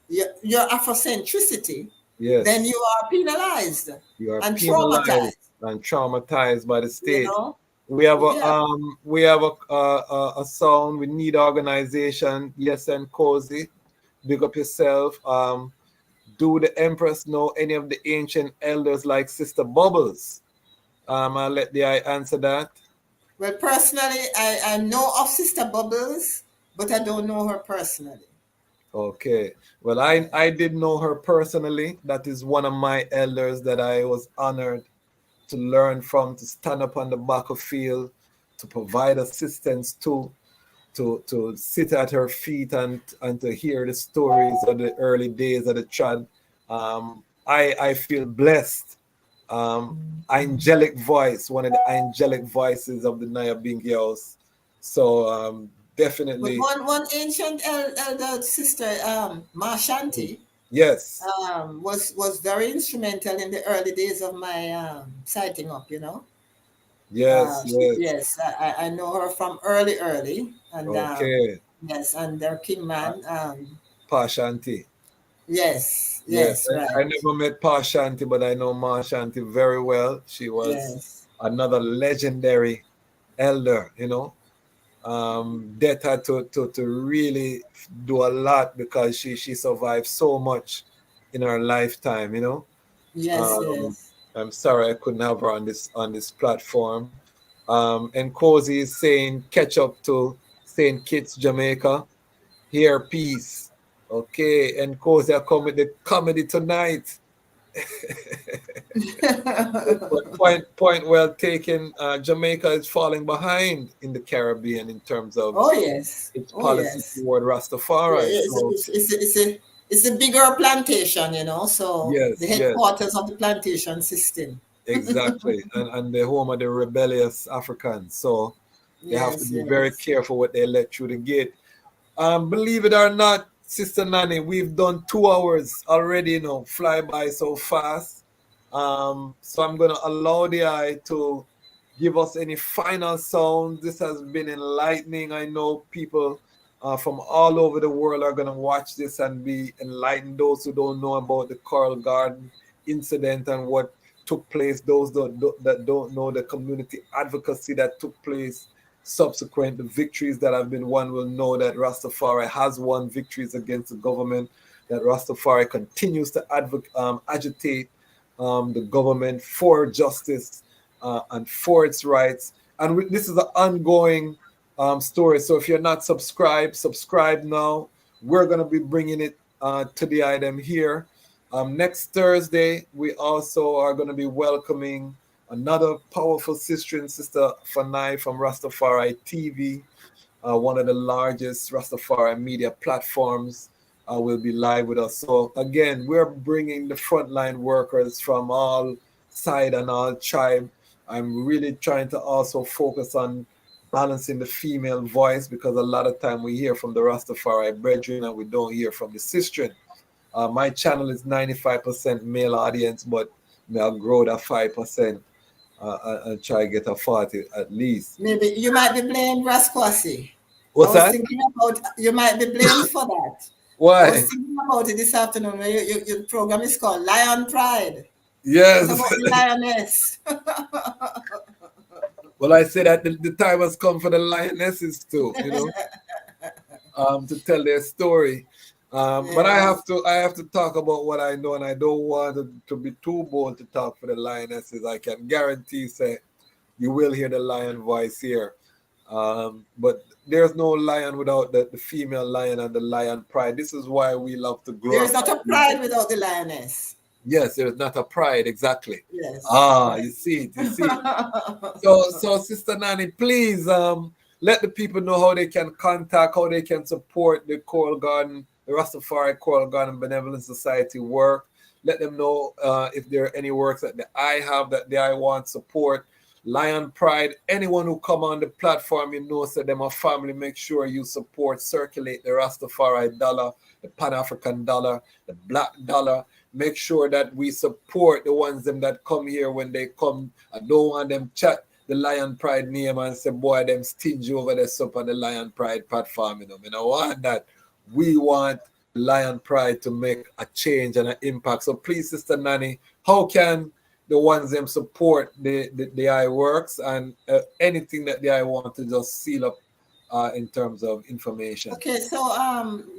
your Afrocentricity, yes. then you are penalized. You are and penalized and traumatized by the state. You know? We have a sound. We need organization. Yes, and cozy. Big up yourself. Do the Empress know any of the ancient elders like Sister Bubbles? I'll let the eye answer that. Well, personally, I know of Sister Bubbles, but I don't know her personally. Okay. Well, I did know her personally. That is one of my elders that I was honored to learn from, to stand up on the battlefield, to provide assistance to sit at her feet and to hear the stories of the early days of the trad. I feel blessed. Angelic voice, one of the angelic voices of the Naya Bingi House. So definitely. But one ancient elder sister, Marshanti, yes, was very instrumental in the early days of my sighting up, you know. Yes, yes. I know her from early, and okay. Yes, and their Kingman, Pashanti. Yes, right. I never met Pashanti, but I know Marshanti very well. She was another legendary elder, you know. Death had to really do a lot because she survived so much in our lifetime, you know. Yes, yes. I'm sorry I couldn't have her on this platform. And Cozy is saying catch up to St. Kitts, Jamaica. Here, peace. Okay, and Cozy are coming with the comedy tonight. But point well taken. Jamaica is falling behind in the Caribbean in terms of Oh yes. its Oh policy yes. toward Rastafari. So It's a bigger plantation, you know. So the yes, yes, headquarters of the plantation system. exactly. And the home of the rebellious Africans. So they have to Yes, be very yes. careful what they let through the gate. Believe it or not, Sister Nanny, we've done 2 hours already, you know, fly by so fast. So I'm gonna allow the eye to give us any final sound. This has been enlightening. I know people from all over the world are gonna watch this and be enlightened. Those who don't know about the Coral Garden incident and what took place, those that don't know the community advocacy that took place subsequent the victories that have been won will know that Rastafari has won victories against the government, that Rastafari continues to agitate the government for justice and for its rights. And this is an ongoing story. So if you're not subscribed, subscribe now. We're going to be bringing it to the item here. Next Thursday, we also are going to be welcoming another powerful sister and Sister Fanai from Rastafari TV, one of the largest Rastafari media platforms, will be live with us. So again, we're bringing the frontline workers from all side and all tribe. I'm really trying to also focus on balancing the female voice because a lot of time we hear from the Rastafari brethren and we don't hear from the sister. My channel is 95% male audience, but I'll grow that 5% and try to get a 40 at least. Maybe you might be blamed, Rasquasi. I What's was that? thinking about you might be blamed for that. I was Why? thinking about it this afternoon. When your program is called Lion Pride. What Yes. about the lioness? Well, I say that the time has come for the lionesses too, to tell their story. But Yes. I have to talk about what I know, and I don't want to be too bold to talk for the lionesses. I can guarantee, say, you will hear the lion voice here. But there's no lion without the female lion and the lion pride. This is why we love to There is glorify. not a pride without the lioness. Yes, there's not a pride, exactly. Yes, You right. see it, you see it. So Sister Nanny, please let the people know how they can contact, how they can support the Coral Garden, the Rastafari Coral Garden Benevolent Society work. Let them know if there are any works that I have that I want support. Lion Pride, anyone who come on the platform, so them a family, make sure you support, circulate the Rastafari dollar, the Pan-African dollar, the black dollar. Make sure that we support the ones them that come here when they come. I don't want them chat the Lion Pride name and say, boy, them stingy over the sup on the Lion Pride platform. I don't want that. We want Lion Pride to make a change and an impact. So please, Sister Nanny, how can the ones them support the I works and anything that the I want to just seal up in terms of information? Okay, so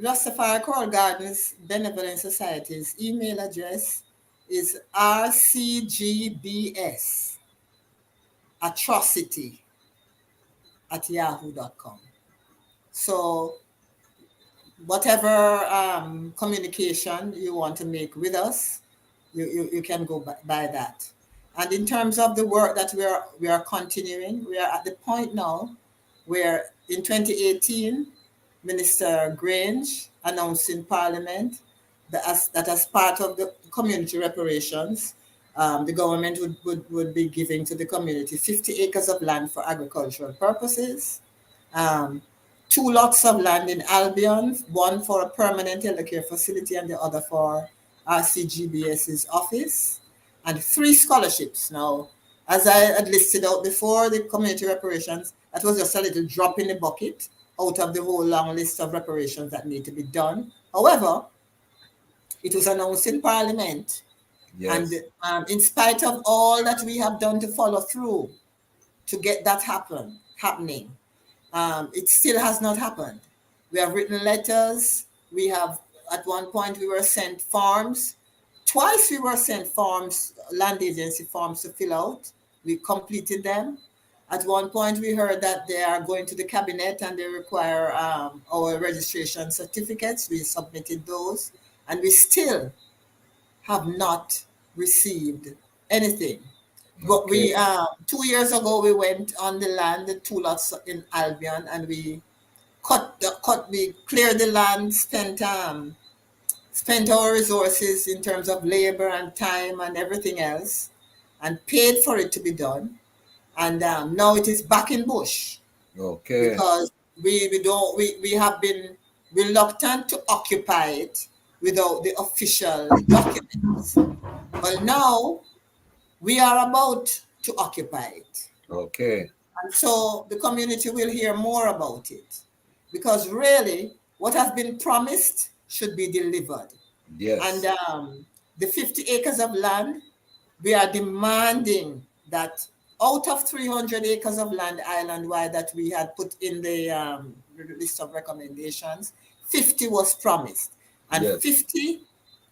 Rastafari Coral Gardens Benevolent Society's email address is RCGBS atrocity at yahoo.com. So whatever communication you want to make with us, you can go by that. And in terms of the work that we are continuing, we are at the point now where in 2018, Minister Grange announced in Parliament that as part of the community reparations, the government would be giving to the community 50 acres of land for agricultural purposes, 2 lots of land in Albion, one for a permanent healthcare facility and the other for RCGBS's office, and 3 scholarships. Now, as I had listed out before, the community reparations, that was just a little drop in the bucket out of the whole long list of reparations that need to be done. However, it was announced in Parliament, Yes. and in spite of all that we have done to follow through to get that happening, it still has not happened. We have written letters. We have, at one point, we were sent forms Twice we were sent forms, land agency forms to fill out. We completed them. At one point, we heard that they are going to the cabinet and they require our registration certificates. We submitted those, and we still have not received anything. But we 2 years ago we went on the land, the 2 lots in Albion, and we we cleared the land, spent our resources in terms of labor and time and everything else, and paid for it to be done. And now it is back in bush. Okay. Because we have been reluctant to occupy it without the official documents. But now we are about to occupy it. Okay. And so the community will hear more about it. Because really, what has been promised should be delivered. Yes. And the 50 acres of land, we are demanding that out of 300 acres of land island-wide that we had put in the list of recommendations, 50 was promised. And Yes. 50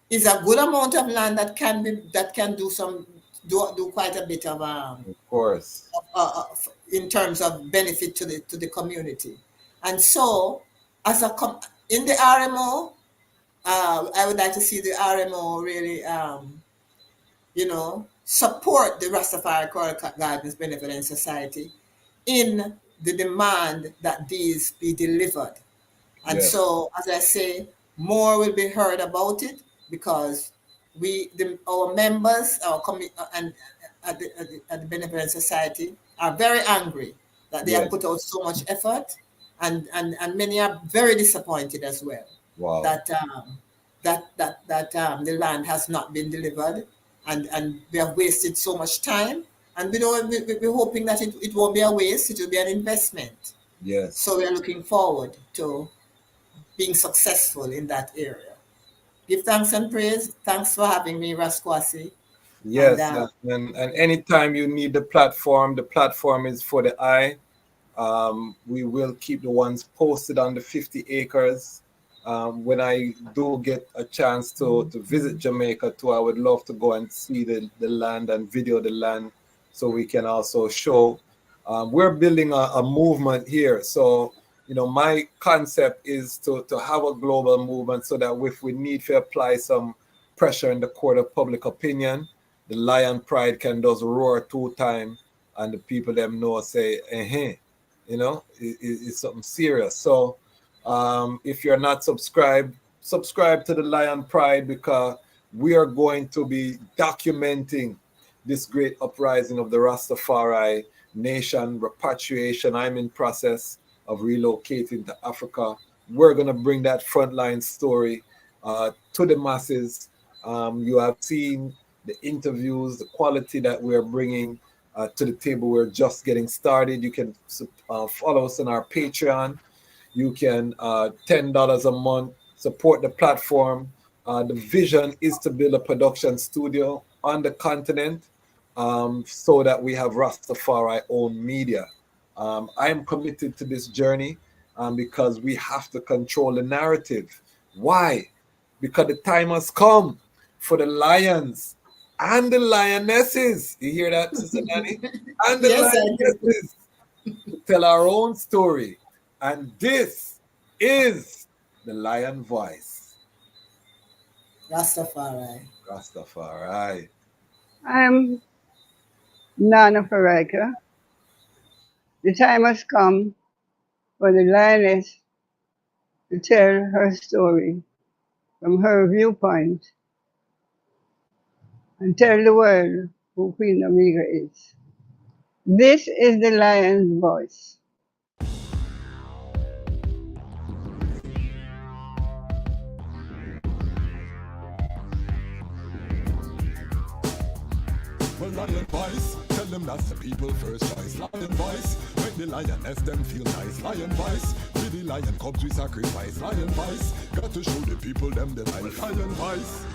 is a good amount of land that can do quite a bit of course, in terms of benefit to the community. And so, in the RMO, I would like to see the RMO really, support the Rastafari Choral Gardens Benevolent Society in the demand that these be delivered. And Yes. so, as I say, more will be heard about it because our members, and at the Benevolent Society are very angry that they Yes. have put out so much effort, and many are very disappointed as well. Wow. That the land has not been delivered, and we have wasted so much time. And we're hoping that it won't be a waste; it will be an investment. Yes. So we're looking forward to being successful in that area. Give thanks and praise. Thanks for having me, Raskwasi. Yes, and anytime you need the platform is for the eye. We will keep the ones posted on the 50 acres. When I do get a chance to visit Jamaica too, I would love to go and see the land and video the land so we can also show. We're building a movement here. So, my concept is to have a global movement so that if we need to apply some pressure in the court of public opinion, the lion pride can just roar 2 times and the people them know, say, it's something serious. So if you're not subscribe to the Lion Pride, because we are going to be documenting this great uprising of the Rastafari nation, repatriation. I'm in process of relocating to Africa. We're going to bring that frontline story to the masses. You have seen the interviews, the quality that we're bringing to the table. We're just getting started. You can follow us on our Patreon. You can $10 a month support the platform. The vision is to build a production studio on the continent so that we have Rastafari owned media. I am committed to this journey because we have to control the narrative. Why? Because the time has come for the lions and the lionesses. You hear that, Sister Nanny? And the Yes, lionesses to tell our own story. And this is the Lion Voice. Rastafari. Rastafari. I'm Nana Farika. The time has come for the lioness to tell her story from her viewpoint and tell the world who Queen Omega is. This is the lion's voice. Well, lion voice, tell them that's the people first choice. Lion voice, make the lioness them feel nice. Lion voice, with the lion cubs we sacrifice. Lion voice, got to show the people them the life. Lion voice.